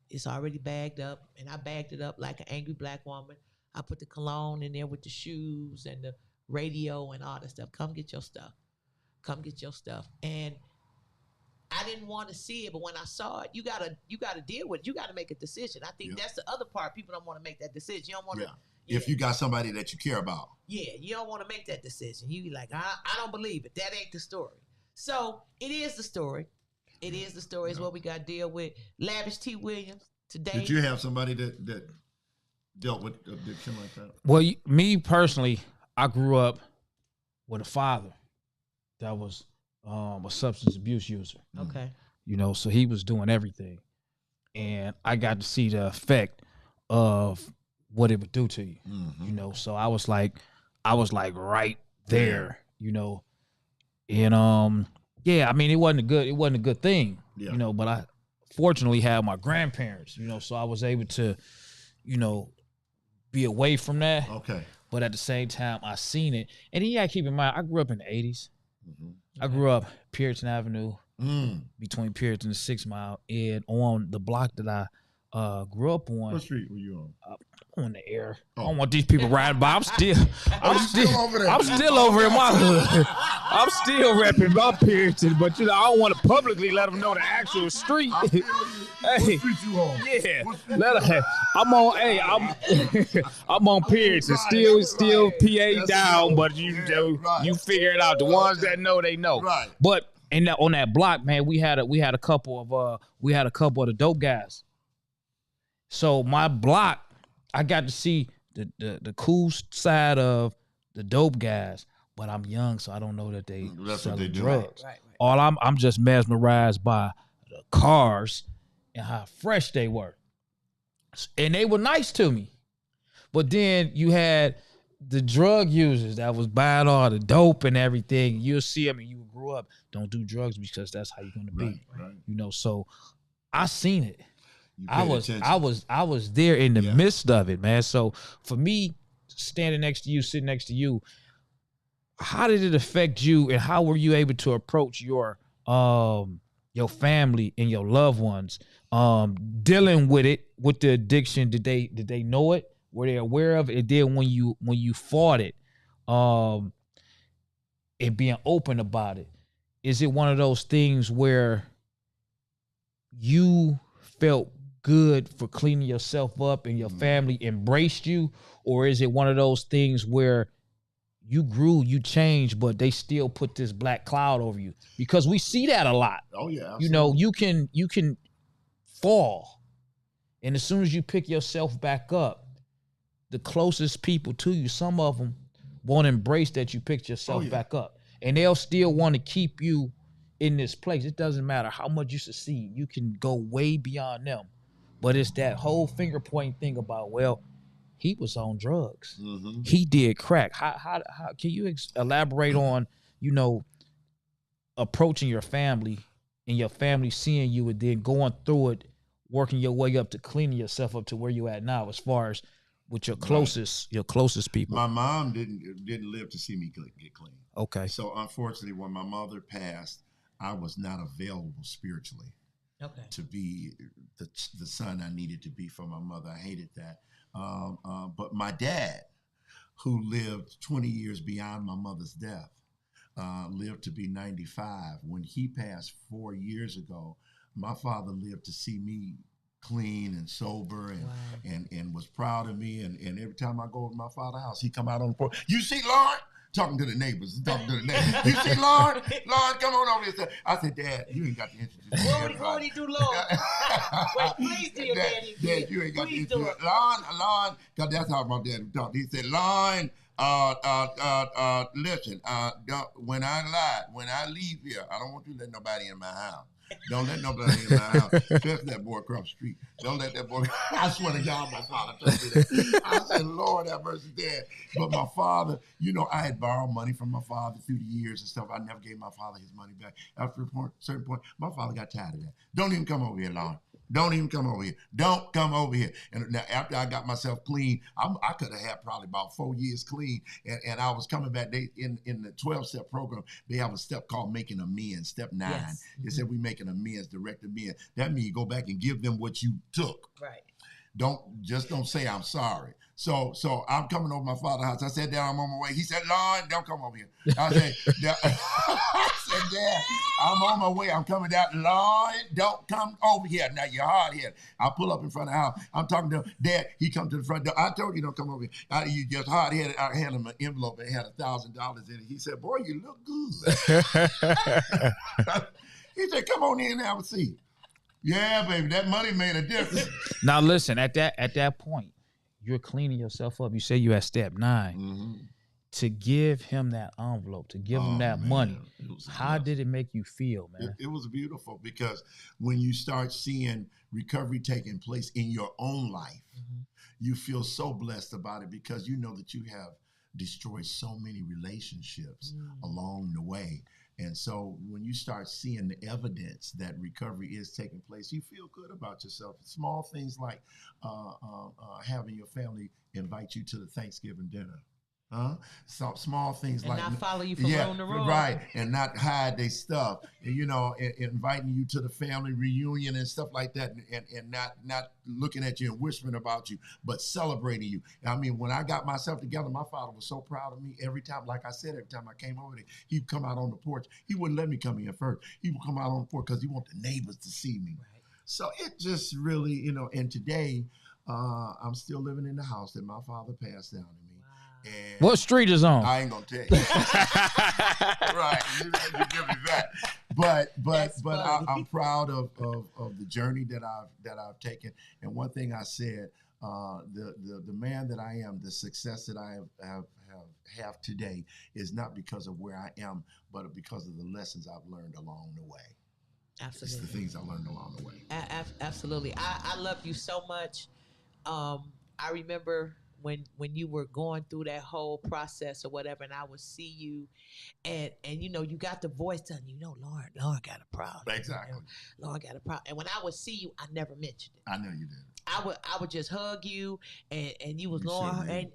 A: It's already bagged up." And I bagged it up like an angry black woman. I put the cologne in there with the shoes and the radio and all that stuff. Come get your stuff. Come get your stuff. And I didn't want to see it, but when I saw it, you gotta deal with it. You gotta make a decision. I think that's the other part. People don't want to make that decision. You don't want to.
C: Yeah. If you got somebody that you care about.
A: Yeah, you don't want to make that decision. You be like, I don't believe it. That ain't the story. So it is the story. It is the story. Is what we got to deal with. Lavish T. Williams today.
C: Did you have somebody that dealt with addiction like that?
B: Well, me personally, I grew up with a father that was a substance abuse user.
A: Okay.
B: You know, so he was doing everything. And I got to see the effect of what it would do to you. You know, so I was like right there, you know. And yeah, I mean it wasn't a good thing, you know, but I fortunately had my grandparents, you know, so I was able to, you know, be away from that.
C: Okay.
B: But at the same time, I seen it. And then you gotta keep in mind, I grew up in the 80s. I grew up Puritan Avenue, between Puritan and 6 Mile, and on the block that I grew up on.
C: What street were you on?
B: On the air. I don't want these people riding by. I'm still
C: over there.
B: I'm still over in my hood. I'm still repping my Puritan, but you know, I don't want to publicly let them know the actual street.
C: Hey,
B: what
C: street you on?
B: Yeah, I'm on. Hey, I'm on Puritan. Still PA down, but you figure it out. The ones that know, they know.
C: Right.
B: But on that block, man, we had a couple of the dope guys. So my block, I got to see the cool side of the dope guys, but I'm young, so I don't know that they selling drugs.
A: Right.
B: All I'm just mesmerized by the cars and how fresh they were, and they were nice to me. But then you had the drug users that was buying all the dope and everything. You'll see them, and you grew up. Don't do drugs because that's how you're gonna be.
C: Right.
B: You know, so I seen it. I was there in the midst of it, man. So for me, standing next to you, sitting next to you, how did it affect you, and how were you able to approach your family and your loved ones dealing with it, with the addiction? Did they know it? Were they aware of it? And then when you fought it, and being open about it, is it one of those things where you felt good for cleaning yourself up and your family embraced you? Or is it one of those things where you grew, you changed, but they still put this black cloud over you? Because we see that a lot.
C: Oh yeah. Absolutely.
B: You know, you can fall, and as soon as you pick yourself back up, the closest people to you, some of them won't embrace that you picked yourself back up, and they'll still want to keep you in this place. It doesn't matter how much you succeed. You can go way beyond them. But it's that whole finger pointing thing about, well, he was on drugs. He did crack. How can you elaborate on, you know, approaching your family and your family seeing you and then going through it, working your way up to cleaning yourself up to where you're at now, as far as with your closest people?
C: My mom didn't live to see me get clean.
B: Okay.
C: So unfortunately, when my mother passed, I was not available spiritually.
A: Okay.
C: To be the son I needed to be for my mother. I hated that. But my dad, who lived 20 years beyond my mother's death, lived to be 95. When he passed 4 years ago, my father lived to see me clean and sober and was proud of me. And every time I go to my father's house, he come out on the porch. You see Loren? Talking to the neighbors. You see Loren? Loren, come on over here. I said, Dad, you ain't got to introduce me.
A: What would he do, Loren? Wait, please do your daddy.
C: Dad, you ain't got to introduce me. Loren, because that's how my dad talked. He said, Loren, listen, when I leave here, I don't want you to let nobody in my house. Don't let nobody in my house, especially that boy across the street. Don't let that boy. I swear to God, my father told me that. I said, Lord have mercy, Dad. But my father, you know, I had borrowed money from my father through the years and stuff. I never gave my father his money back. After a certain point, my father got tired of that. Don't even come over here, Lord. Don't even come over here. Don't come over here. And now, after I got myself clean, I could have had probably about 4 years clean. And I was coming back. They in the 12-step program, they have a step called making amends, step 9. Yes. They said we making amends, direct amends. That means you go back and give them what you took.
A: Right.
C: Don't say I'm sorry. So I'm coming over my father's house. I said, Dad, I'm on my way. He said, Lord, don't come over here. I said, Dad, I'm on my way. I'm coming down. Lord, don't come over here. Now you're hard-headed. I pull up in front of the house. I'm talking to him. Dad, he come to the front door. I told you don't come over here. You just hard-headed. I handed him an envelope and it had $1,000 in it. He said, boy, you look good. He said, come on in and have a seat. Yeah, baby, that money made a difference.
B: Now listen, at that point, you're cleaning yourself up. You say you at step 9.
C: Mm-hmm.
B: To give him that envelope, to give him that money, how did it make you feel, man?
C: It was beautiful because when you start seeing recovery taking place in your own life, you feel so blessed about it because you know that you have destroyed so many relationships along the way. And so when you start seeing the evidence that recovery is taking place, you feel good about yourself. Small things like having your family invite you to the Thanksgiving dinner. So small things
A: and
C: like
A: not follow you from room to room,
C: right, and not hide their stuff. And, inviting you to the family reunion and stuff like that, and not looking at you and whispering about you, but celebrating you. I mean, when I got myself together, my father was so proud of me. Every time, like I said, every time I came over there, he'd come out on the porch. He wouldn't let me come in first. He would come out on the porch because he wanted the neighbors to see me. Right. So it just really, and today I'm still living in the house that my father passed down to me. And
B: what street is on?
C: I ain't gonna tell you. Right, you give me that. But I'm proud of the journey that I've taken. And one thing I said, the man that I am, the success that I have today is not because of where I am, but because of the lessons I've learned along the way.
A: Absolutely,
C: it's the things I learned along the way.
A: Absolutely, I love you so much. I remember when you were going through that whole process or whatever, and I would see you, and you got the voice telling you, Lauren got a problem.
C: Exactly.
A: Lauren got a problem. And when I would see you, I never mentioned it.
C: I know you did.
A: I would just hug you, and you was Lauren, and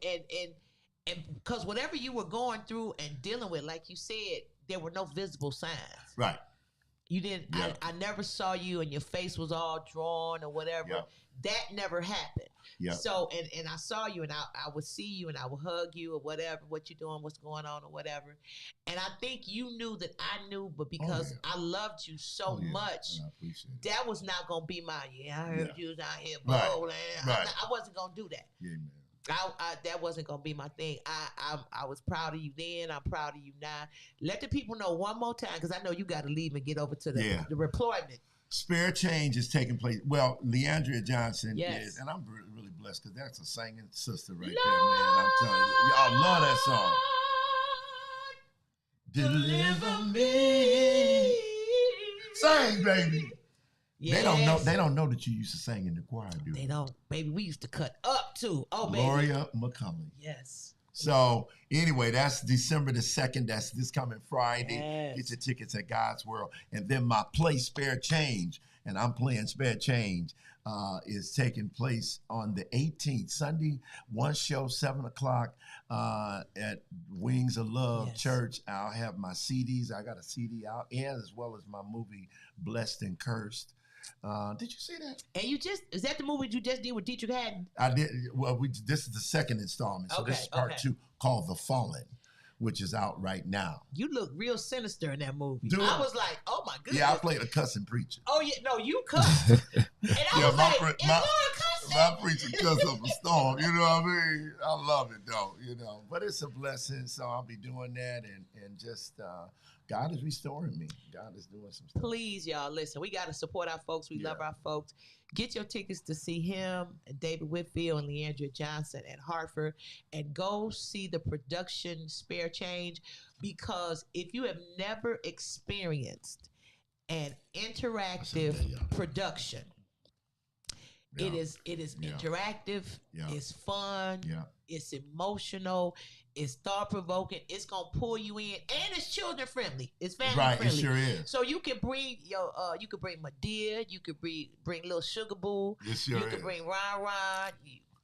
A: because whatever you were going through and dealing with, like you said, there were no visible signs.
C: Right.
A: You didn't. Yeah. I never saw you, and your face was all drawn or whatever. Yeah. That never happened. Yeah. So and I saw you, and I would see you, and I would hug you or whatever, what you're doing, what's going on or whatever. And I think you knew that I knew, but because I loved you so much, that was not gonna be my I heard you was out here bowling. Right. I wasn't gonna do that. Yeah, man. That wasn't gonna be my thing. I was proud of you then. I'm proud of you now. Let the people know one more time, because I know you got to leave and get over to the deployment.
C: Spare Change is taking place. Well, Leandria Johnson is, and I'm really blessed because that's a singing sister right there, man. I'm telling you, y'all love that song. Deliver me, sing, baby. Yes. They don't know that you used to sing in the choir, do they?
A: They don't, baby. We used to cut up too. Oh, baby.
C: Gloria McCulley.
A: Yes.
C: So anyway, that's December the 2nd. That's this coming Friday. Yes. Get your tickets at God's World. And then my play Spare Change, and I'm playing Spare Change, is taking place on the 18th, Sunday. One show, 7 o'clock at Wings of Love Church. I'll have my CDs. I got a CD out, and as well as my movie Blessed and Cursed. Did you see that?
A: And is that the movie you just did with Dietrich Haddon?
C: I did. Well, this is the second installment. So this is part 2 called The Fallen, which is out right now.
A: You look real sinister in that movie. Dude, I was like, oh my goodness.
C: Yeah, I played a cussing preacher.
A: Oh yeah, no, you cussed. And I was like,
C: my preacher cussed up a storm. You know what I mean? I love it though, But it's a blessing, so I'll be doing that and just God is restoring me. God is doing some stuff.
A: Please, y'all, listen. We got to support our folks. We love our folks. Get your tickets to see him, and David Whitfield and Leandria Johnson at Harper, and go see the production Spare Change, because if you have never experienced an interactive production, it is interactive, it's fun, it's emotional, it's thought-provoking, it's gonna pull you in, and it's children-friendly, it's family-friendly.
C: It sure is.
A: So you can bring you could bring Madea, you could bring little Sugar Boo, you could bring Ron,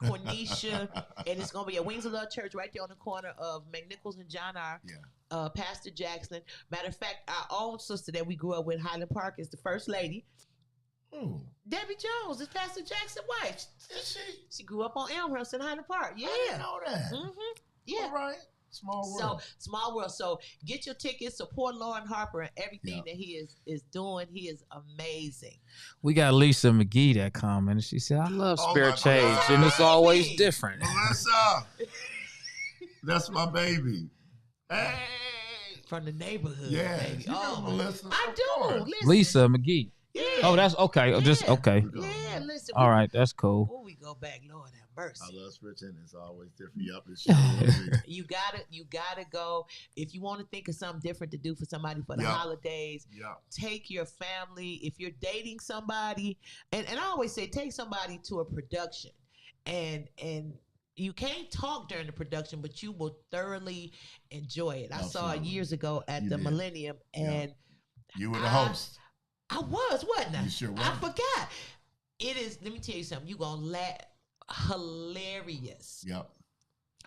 A: Cornisha, and it's gonna be at Wings of Love Church right there on the corner of McNichols and John R. Pastor Jackson. Matter of fact, our own sister that we grew up with, Highland Park, is the first lady.
C: Ooh.
A: Debbie Jones is Pastor Jackson's wife.
C: Is she?
A: She grew up on Elmhurst in Highland Park. Yeah.
C: I didn't know that.
A: Mm-hmm. Yeah.
C: All right. Small world.
A: So small world. So get your tickets. Support Loren Harper and everything that he is doing. He is amazing.
B: We got Lisa McGee that commented. She said, "I love
C: Oh
B: Spirit
C: my
B: Change,
C: God.
B: and it's always different."
C: Melissa, that's my baby. Hey.
A: From the neighborhood.
C: Yeah.
A: Baby.
C: You know Melissa.
A: I
C: of
A: do.
C: course.
A: Listen.
B: Lisa McGee.
A: Yeah.
B: Oh, that's okay.
A: Yeah.
B: Just okay.
A: Yeah, listen.
B: All right, that's cool.
A: Oh, we go back. Lord have mercy.
C: I love Spirit Change. It's always different. Yup, it's sure.
A: You gotta go. If you want to think of something different to do for somebody for the
C: Yep.
A: holidays, take your family. If you're dating somebody, and I always say take somebody to a production, and you can't talk during the production, but you will thoroughly enjoy it. I saw it years ago at the Millennium, and
C: you were the host.
A: I wasn't I?
C: You sure were.
A: I forgot. It is. Let me tell you something. You gonna laugh. Hilarious.
C: Yep.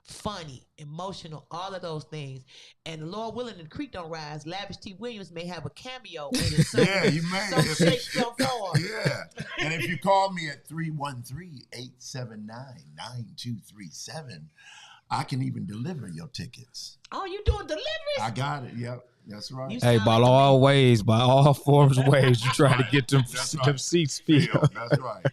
A: Funny, emotional, all of those things. And the Lord willing, the creek don't rise. Lavish T. Williams may have a cameo in it.
C: Yeah, you may.
A: Some shape, some form.
C: Yeah. And if you call me at 313-879-9237, I can even deliver your tickets.
A: Oh, you doing deliveries?
C: I got it. Yep. That's right.
A: You
B: Hey,
A: sound
B: by
A: like
B: all ways, by all forms of ways, you try to get them,
C: That's
B: them
C: right.
B: seats filled.
C: That's right.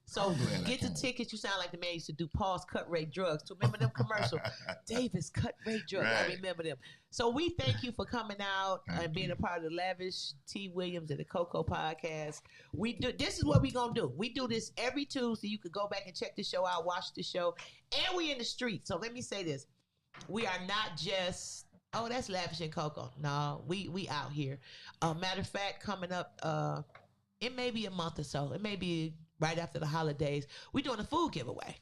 C: So I'm glad I
A: get the
C: came.
A: tickets. You sound like the man used to do Paul's cut rate drugs. So remember them commercial? Davis cut rate drugs. I
C: Right.
A: remember them. So we thank you for coming out and being a part of the Lavish T. Williams and the COCO podcast. We do. This is what we gonna do. We do this every Tuesday. You could go back and check the show out, watch the show, and we in the street. So let me say this: we are not just. Oh, that's Lavish and COCO. No, we out here. Matter of fact, coming up, it may be a month or so. It may be right after the holidays. We're doing a food giveaway.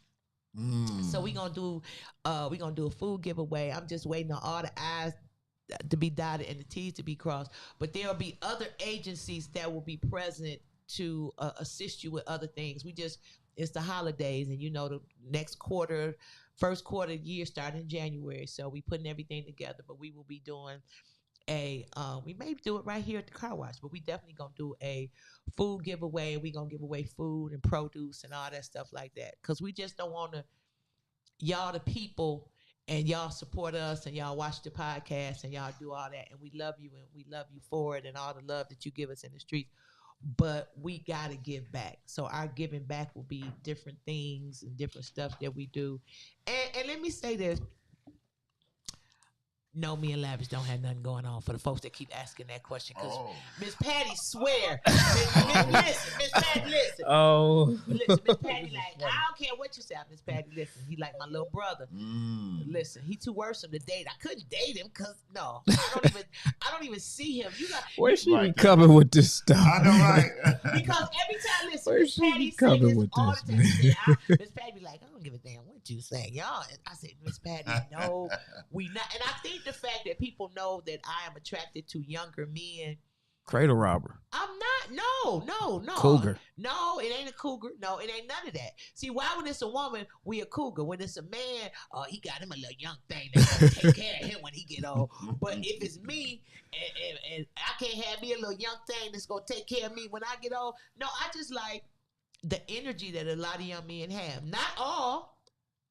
A: So we're gonna do a food giveaway. I'm just waiting on all the I's to be dotted and the T's to be crossed. But there'll be other agencies that will be present to assist you with other things. It's the holidays, and the next quarter, first quarter of the year starting in January. So we putting everything together, but we will be doing we may do it right here at the car wash, but we definitely gonna do a food giveaway. We gonna give away food and produce and all that stuff like that, because we just don't want to, y'all the people, and y'all support us and y'all watch the podcast and y'all do all that, and we love you and we love you for it and all the love that you give us in the streets. But we gotta give back. So our giving back will be different things and different stuff that we do. And let me say this. No, me and Lavish don't have nothing going on, for the folks that keep asking that question. Because Miss Patty swear. Miss Patty, listen.
B: Oh.
A: Listen, Miss Patty, like, I don't care what you say. Miss Patty, listen. He like my little brother. Listen, he too worrisome to date. I couldn't date him because I don't even see him.
B: Where's she be coming with this stuff?
C: I know, right?
A: Because every time, listen,
B: Where's
A: Miss
B: she
A: Patty
B: be
A: say
B: coming
A: this
B: with
A: all
B: this,
A: the time. She said, Miss Patty be like, I don't give a damn what you say, y'all. I said, Miss Patty, no, we not. And I think the fact that people know that I am attracted to younger men.
B: Cradle robber.
A: I'm not. No.
B: Cougar.
A: No, it ain't a cougar. No, it ain't none of that. See, why when it's a woman, we a cougar. When it's a man, he got him a little young thing that's gonna take care of him when he get old. But if it's me, and I can't have me a little young thing that's gonna take care of me when I get old. No, I just like the energy that a lot of young men have. Not all.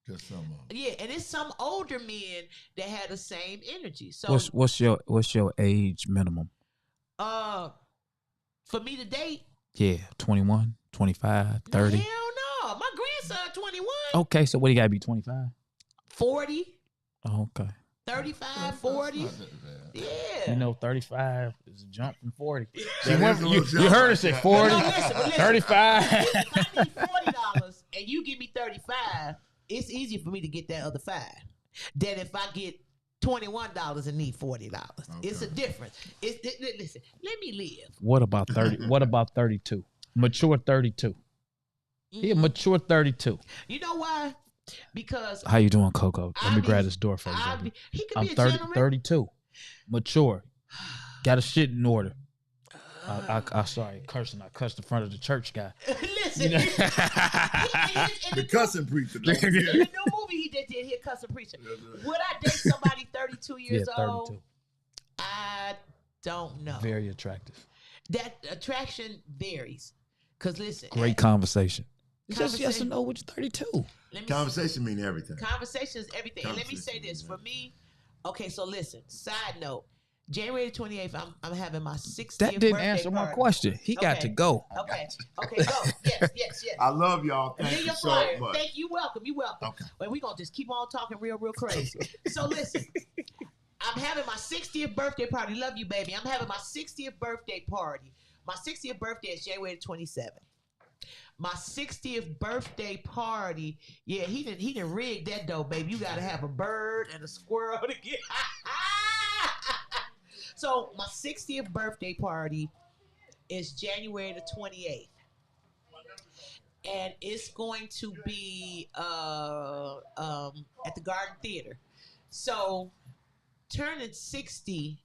C: Just some of them.
A: Yeah, and it's some older men that had the same energy. So
B: What's your age minimum?
A: for me to date,
B: Yeah, 21, 25, 30.
A: hell no. My grandson 21,
B: Okay, so what do you gotta be, 25?
A: 40,
B: Oh, okay.
A: 35, 40. Yeah.
B: 35 is a jump from 40.
C: That is a little jump
B: You heard
C: like
B: us at
C: that.
B: 40,
A: No, listen.
B: 35.
A: If I need $40 and you give me 35, it's easier for me to get that other 5 than if I get $21 and need $40. It's a difference. Listen, let me live.
B: What about 30? What about 32? Mature 32. Yeah, mature 32.
A: You know why? Because
B: How you doing, Coco? Let me grab this door for you.
A: he could
B: I'm
A: be a
B: 30,
A: gentleman.
B: 32. Mature. Got a shit in order. I sorry, cursing. I cussed in front of the church guy.
A: Listen,
C: The cussing preacher.
A: in the new movie he did here, Cussing Preacher. Would I date somebody 32 years
B: Yeah,
A: old?
B: 32.
A: I don't know.
B: Very attractive.
A: That attraction varies. Cause listen,
B: Great conversation. It's just yes or
A: conversation-
B: no, which 32.
A: let me
C: Conversation mean everything.
A: Conversation is everything. And let me say this for me. Okay, so listen. Side note: January 28th, I'm having my 60th
B: That didn't
A: birthday
B: answer my
A: party.
B: question. He got
A: Okay.
B: to go.
A: Okay, okay, go. Yes, yes, yes.
C: I love y'all. Thank
A: Leave
C: you
A: your
C: so
A: flyer.
C: much.
A: Thank you. Welcome. You welcome.
C: Okay.
A: Well, we're gonna just keep on talking real crazy. So listen, I'm having my 60th birthday party. Love you, baby. I'm having my 60th birthday party. My 60th birthday is January 27th. My 60th birthday party. Yeah, he didn't rig that though, baby. You gotta have a bird and a squirrel to get. So my 60th birthday party is January the 28th. And it's going to be at the Garden Theater. So turning 60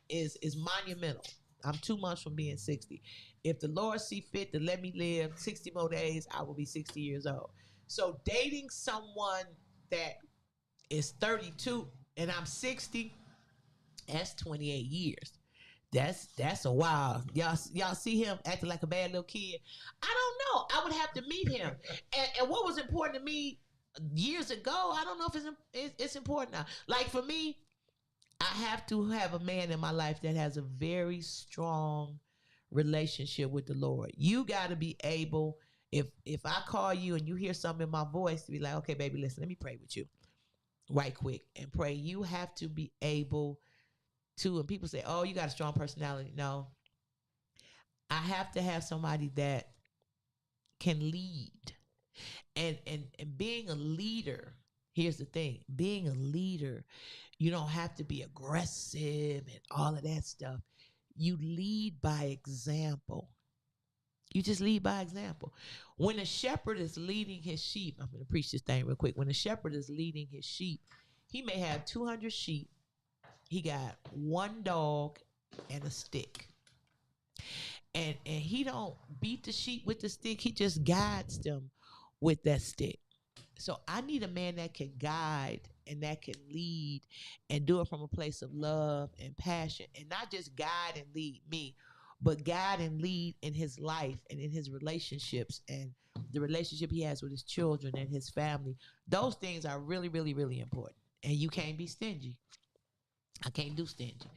A: is monumental. I'm 2 months from being 60. If the Lord see fit to let me live 60 more days, I will be 60 years old. So dating someone that is 32 and I'm 60, that's 28 years. That's a while. Y'all see him acting like a bad little kid. I don't know. I would have to meet him. And what was important to me years ago, I don't know if it's important now. Like for me, I have to have a man in my life that has a very strong relationship with the Lord. You got to be able, if I call you and you hear something in my voice, to be like, okay, baby, listen, let me pray with you right quick and pray. You have to be able to, and people say, oh, you got a strong personality. No, I have to have somebody that can lead. And being a leader, here's the thing, being a leader, you don't have to be aggressive and all of that stuff. You lead by example. You just lead by example. When a shepherd is leading his sheep, I'm going to preach this thing real quick. When a shepherd is leading his sheep, he may have 200 sheep. He got one dog and a stick. And he don't beat the sheep with the stick. He just guides them with that stick. So I need a man that can guide and that can lead and do it from a place of love and passion, and not just guide and lead me, but guide and lead in his life and in his relationships and the relationship he has with his children and his family. Those things are really, really, really important. And you can't be stingy. I can't do stingy.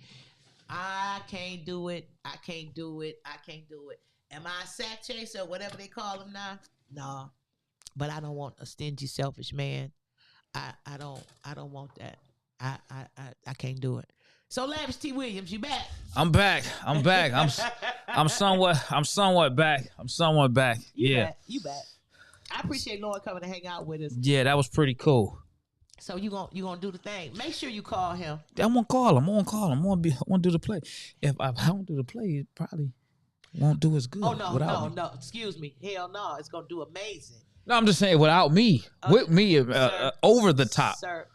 A: I can't do it. I can't do it. I can't do it. Am I a sack chaser or whatever they call them now? No. But I don't want a stingy, selfish man. I don't want that. I can't do it. So Lavish T. Williams, you back?
B: I'm back. I'm somewhat back.
A: You back. I appreciate Loren coming to hang out with us.
B: Yeah, that was pretty cool.
A: So you gonna do the thing. Make sure you call him.
B: I'm gonna call him. I want to do the play. If I don't do the play, it probably won't do as good.
A: Oh no,
B: without me.
A: no. Excuse me. Hell no. It's gonna do amazing.
B: No, I'm just saying without me, with me,
A: sir,
B: over the top.
A: Sir.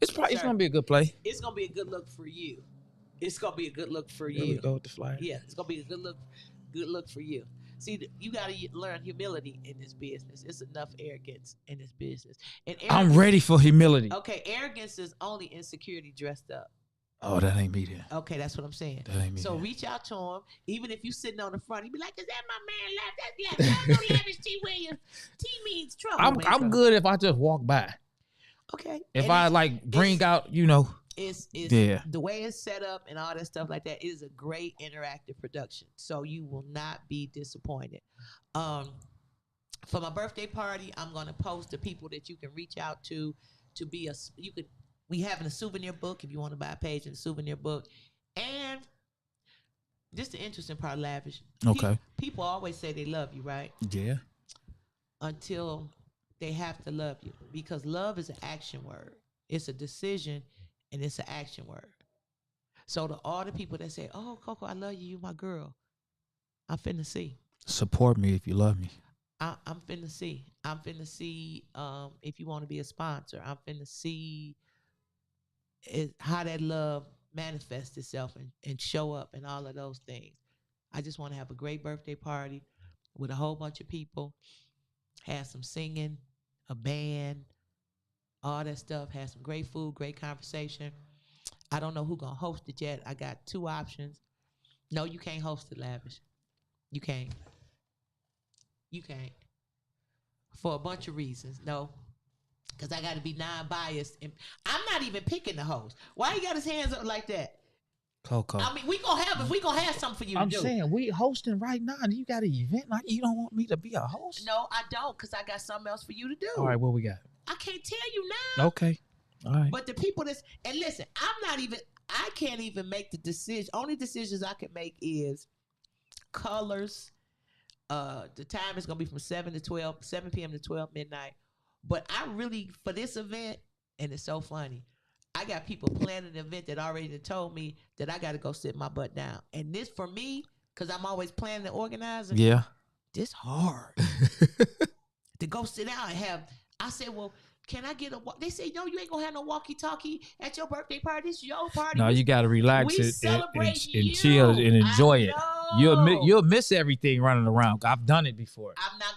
B: It's gonna be a good play.
A: It's gonna be a good look for you. It's gonna be a good look for
B: There
A: you.
B: we go with the flyer.
A: Yeah, it's gonna be a good look for you. See, you gotta learn humility in this business. It's enough arrogance in this business. And
B: I'm ready for humility.
A: Okay, arrogance is only insecurity dressed up.
B: Oh, that ain't me then.
A: Okay, that's what I'm saying.
B: That ain't me.
A: So
B: then.
A: reach out to him, even if you sitting on the front. He be like, "Is that my man? That's Lavish. I know Lavish T. Williams. T means trouble."
B: I'm good if I just walk by.
A: Okay.
B: If
A: And
B: I like bring out,
A: it's
B: yeah.
A: The way it's set up and all that stuff like that. It is a great interactive production, so you will not be disappointed. For my birthday party, I'm gonna post the people that you can reach out to be we having a souvenir book if you want to buy a page in a souvenir book. And this is the interesting part, Lavish.
B: Okay.
A: People always say they love you, right?
B: Yeah.
A: Until they have to love you, because love is an action word. It's a decision and it's an action word. So to all the people that say, "Oh, Coco, I love you, you my girl," I'm finna see.
B: Support me if you love me.
A: I'm finna see. I'm finna see if you want to be a sponsor. I'm finna see how that love manifests itself and show up and all of those things. I just want to have a great birthday party with a whole bunch of people, have some singing, a band, all that stuff, have some great food, great conversation. I don't know who's going to host it yet. I got two options. No, you can't host it, Lavish. You can't. You can't. For a bunch of reasons. No. Because I got to be non-biased. And I'm not even picking the host. Why he got his hands up like that?
B: COCO.
A: I mean, we gonna have something for you to do.
B: I'm saying we hosting right now, and you got an event like you don't want me to be a host?
A: No, I don't, because I got something else for you to do.
B: All right, what we got?
A: I can't tell you now.
B: Okay. All right.
A: But the people and listen, I can't even make the decision. Only decisions I can make is colors. The time is gonna be from 7 p.m. to 12 midnight. But I really, for this event, and it's so funny, I got people planning an event that already told me that I got to go sit my butt down. And this for me, because I'm always planning and organizing.
B: Yeah.
A: This hard to go sit down and have. I said, well, can I get a walk? They say, no, you ain't gonna have no walkie-talkie at your birthday party. This is your party.
B: No, you got to relax
A: We
B: and
A: celebrate you.
B: chill and enjoy it.
A: know.
B: You'll miss everything running around. I've done it before.
A: I'm not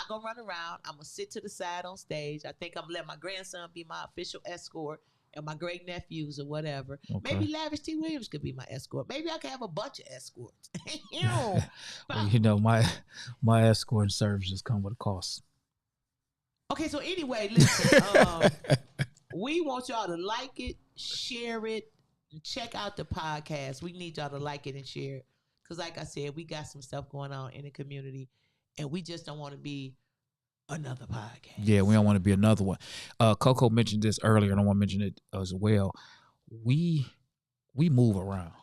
A: gonna run around. I'm gonna sit to the side on stage. I think I'm gonna let my grandson be my official escort and my great nephews or whatever.
B: Okay.
A: Maybe Lavish T. Williams could be my escort. Maybe I could have a bunch of escorts. You know,
B: Well, you know, my escort services come with a cost.
A: okay, so anyway, listen. We want y'all to like it, share it, and check out the podcast. We need y'all to like it and share it. Because like I said, we got some stuff going on in the community, and we just don't want to be another podcast.
B: Yeah, we don't want to be another one. COCO mentioned this earlier, and I want to mention it as well. We move around.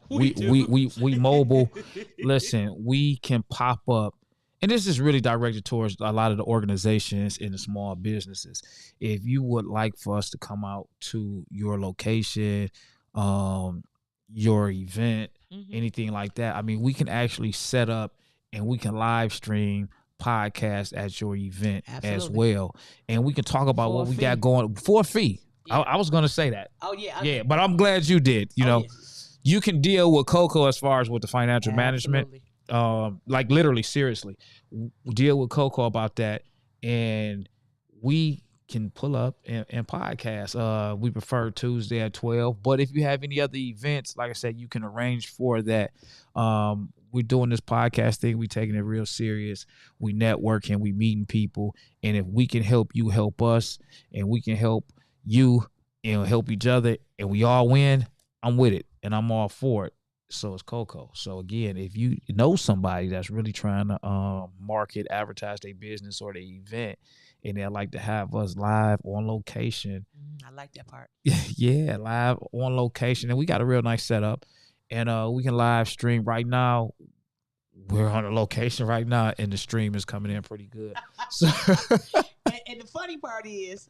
B: We mobile. Listen, we can pop up. And this is really directed towards a lot of the organizations and the small businesses. If you would like for us to come out to your location, your event, anything like that, I mean, we can actually set up and we can live stream podcast at your event as well. And we can talk about what we got going for a fee. Yeah. I was going to say that.
A: Oh, yeah.
B: Yeah, but I'm glad you did. You know, you can deal with COCO as far as with the financial management. Like literally, seriously, deal with COCO about that, and we can pull up and podcast. We prefer Tuesday at 12, but if you have any other events, like I said, you can arrange for that. We're doing this podcast thing. We taking it real serious. We networking, we meeting people, and if we can help you, help us, and we can help you and help each other, and we all win, I'm with it, and I'm all for it. So it's COCO. So again, if you know somebody that's really trying to market, advertise their business or their event, and they'd like to have us live on location.
A: I like that part.
B: Yeah, live on location. And we got a real nice setup. And we can live stream right now. We're on a location right now, and the stream is coming in pretty good. So
A: and the funny part is,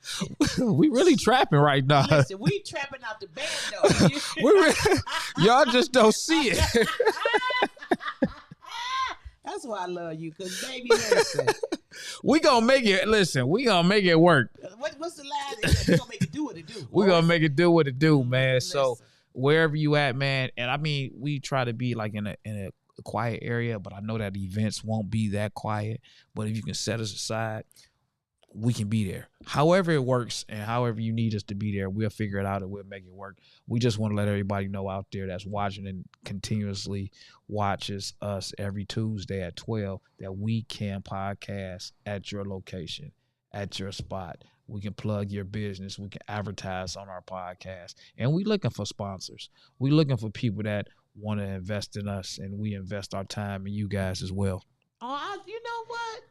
B: we really trapping right now.
A: Listen, we trapping out the band though.
B: Y'all just don't see it.
A: That's why I love you, because baby, listen.
B: We gonna make it. Listen, we gonna make it work.
A: What's the line? We gonna make it do what it do.
B: We gonna make it do what it do, man.
A: Listen.
B: So wherever you at, man, and I mean, we try to be like in a quiet area, but I know that events won't be that quiet. But if you can set us aside, we can be there. However it works and however you need us to be there, we'll figure it out and we'll make it work. We just want to let everybody know out there that's watching and continuously watches us every Tuesday at 12 that we can podcast at your location, at your spot. We can plug your business. We can advertise on our podcast. And we looking for sponsors. We looking for people that want to invest in us, and we invest our time in you guys as well.
A: Oh, you know what?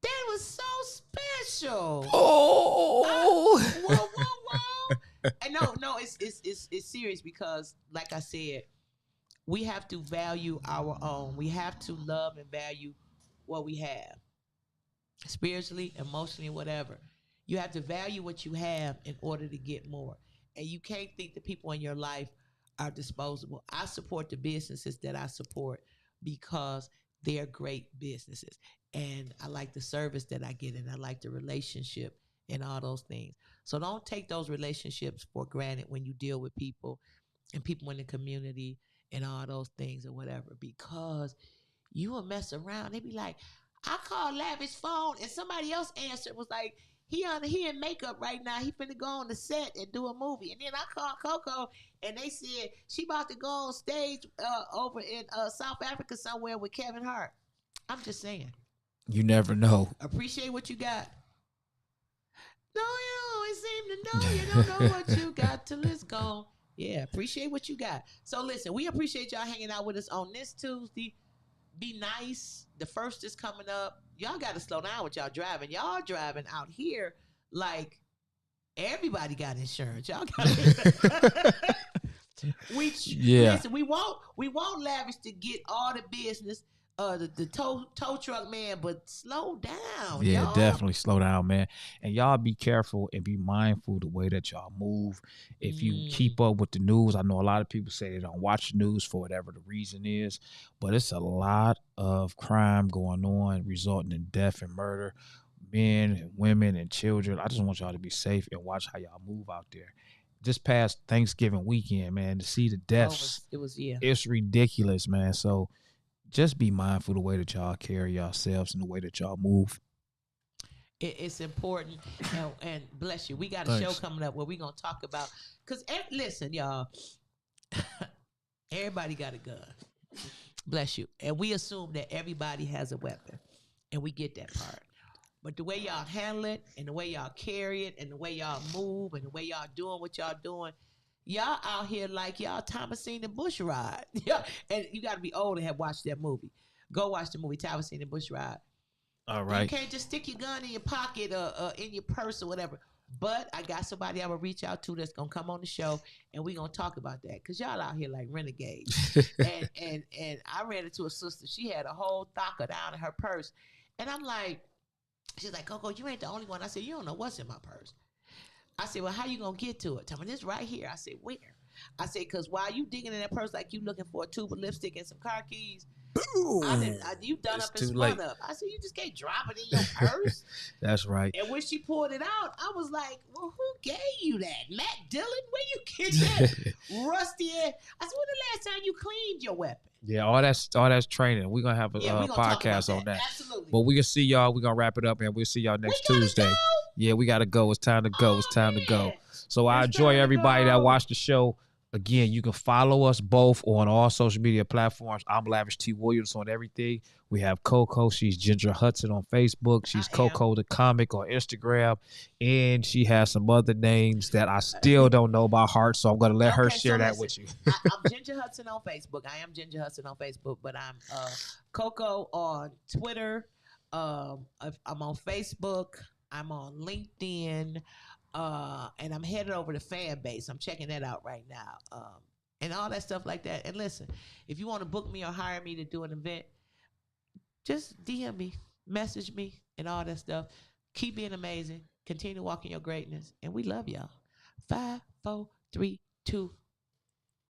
A: That was so special.
B: Oh,
A: whoa. And no, it's serious, because like I said, we have to value our own. We have to love and value what we have, spiritually, emotionally, whatever. You have to value what you have in order to get more. And you can't think the people in your life are disposable. I support the businesses that I support because they're great businesses. And I like the service that I get, and I like the relationship and all those things. So don't take those relationships for granted when you deal with people and people in the community and all those things or whatever, because you will mess around. They be like, I called Lavish phone and somebody else answered, was like, he in makeup right now. He finna go on the set and do a movie. And then I called Coco and they said she about to go on stage over in South Africa somewhere with Kevin Hart. I'm just saying.
B: You never know.
A: Appreciate what you got. No, you always seem to know you don't know what you got till it's gone. Yeah, appreciate what you got. So listen, we appreciate y'all hanging out with us on this Tuesday. Be nice. The first is coming up. Y'all got to slow down with y'all driving. Y'all driving out here like everybody got insurance. Y'all got listen, we want Lavish to get all the business, the tow truck man, but slow down.
B: Yeah,
A: y'all.
B: definitely slow down, man. And y'all be careful and be mindful the way that y'all move. If you keep up with the news, I know a lot of people say they don't watch the news for whatever the reason is, but it's a lot of crime going on, resulting in death and murder, men and women and children. I just want y'all to be safe and watch how y'all move out there. Just past Thanksgiving weekend, man, to see the deaths, it's ridiculous, man. So just be mindful the way that y'all carry yourselves and the way that y'all move.
A: It's important. And bless you. We got a show coming up where we're going to talk about, because listen, y'all, everybody got a gun. Bless you. And we assume that everybody has a weapon. And we get that part. But the way y'all handle it and the way y'all carry it and the way y'all move and the way y'all doing what y'all doing, y'all out here like y'all Thomasine and Bush Ride. Yeah, and you got to be old to have watched that movie. Go watch the movie Thomasine and Bush Ride.
B: All right.
A: You can't just stick your gun in your pocket or in your purse or whatever. But I got somebody I will reach out to that's gonna come on the show and we gonna talk about that because y'all out here like renegades. and I ran into a sister. She had a whole thaka down in her purse, and I'm like, she's like, Coco, you ain't the only one. I said, you don't know what's in my purse. I said, well, how you going to get to it? Tell me, this right here. I said, where? I said, because while you digging in that purse like you looking for a tube of lipstick and some car keys, you done up and spun up. I said, you just can't drop it in your purse?
B: That's right.
A: And when she pulled it out, I was like, well, who gave you that? Matt Dillon? Where you get that rusty ass? I said, when the last time you cleaned your weapon?
B: Yeah, all that's training. We're going to have a podcast on that.
A: Absolutely.
B: But we can see y'all. We're going to wrap it up, and we'll see y'all next Tuesday.
A: Go?
B: Yeah, we got to go. It's time to go. It's time to go. So I enjoy everybody that watched the show. Again, you can follow us both on all social media platforms. I'm Lavish T. Williams on everything. We have COCO. She's Ginger Hudson on Facebook. She's COCO the Comic on Instagram. And she has some other names that I still don't know by heart, so I'm going to let her share that with you.
A: I'm Ginger Hudson on Facebook. I am Ginger Hudson on Facebook, but I'm COCO on Twitter. I'm on Facebook. I'm on LinkedIn. And I'm headed over to fan base. I'm checking that out right now. And all that stuff like that. And listen, if you want to book me or hire me to do an event, just DM me, message me, and all that stuff. Keep being amazing. Continue to walk in your greatness. And we love y'all. 5, 4, 3, 2,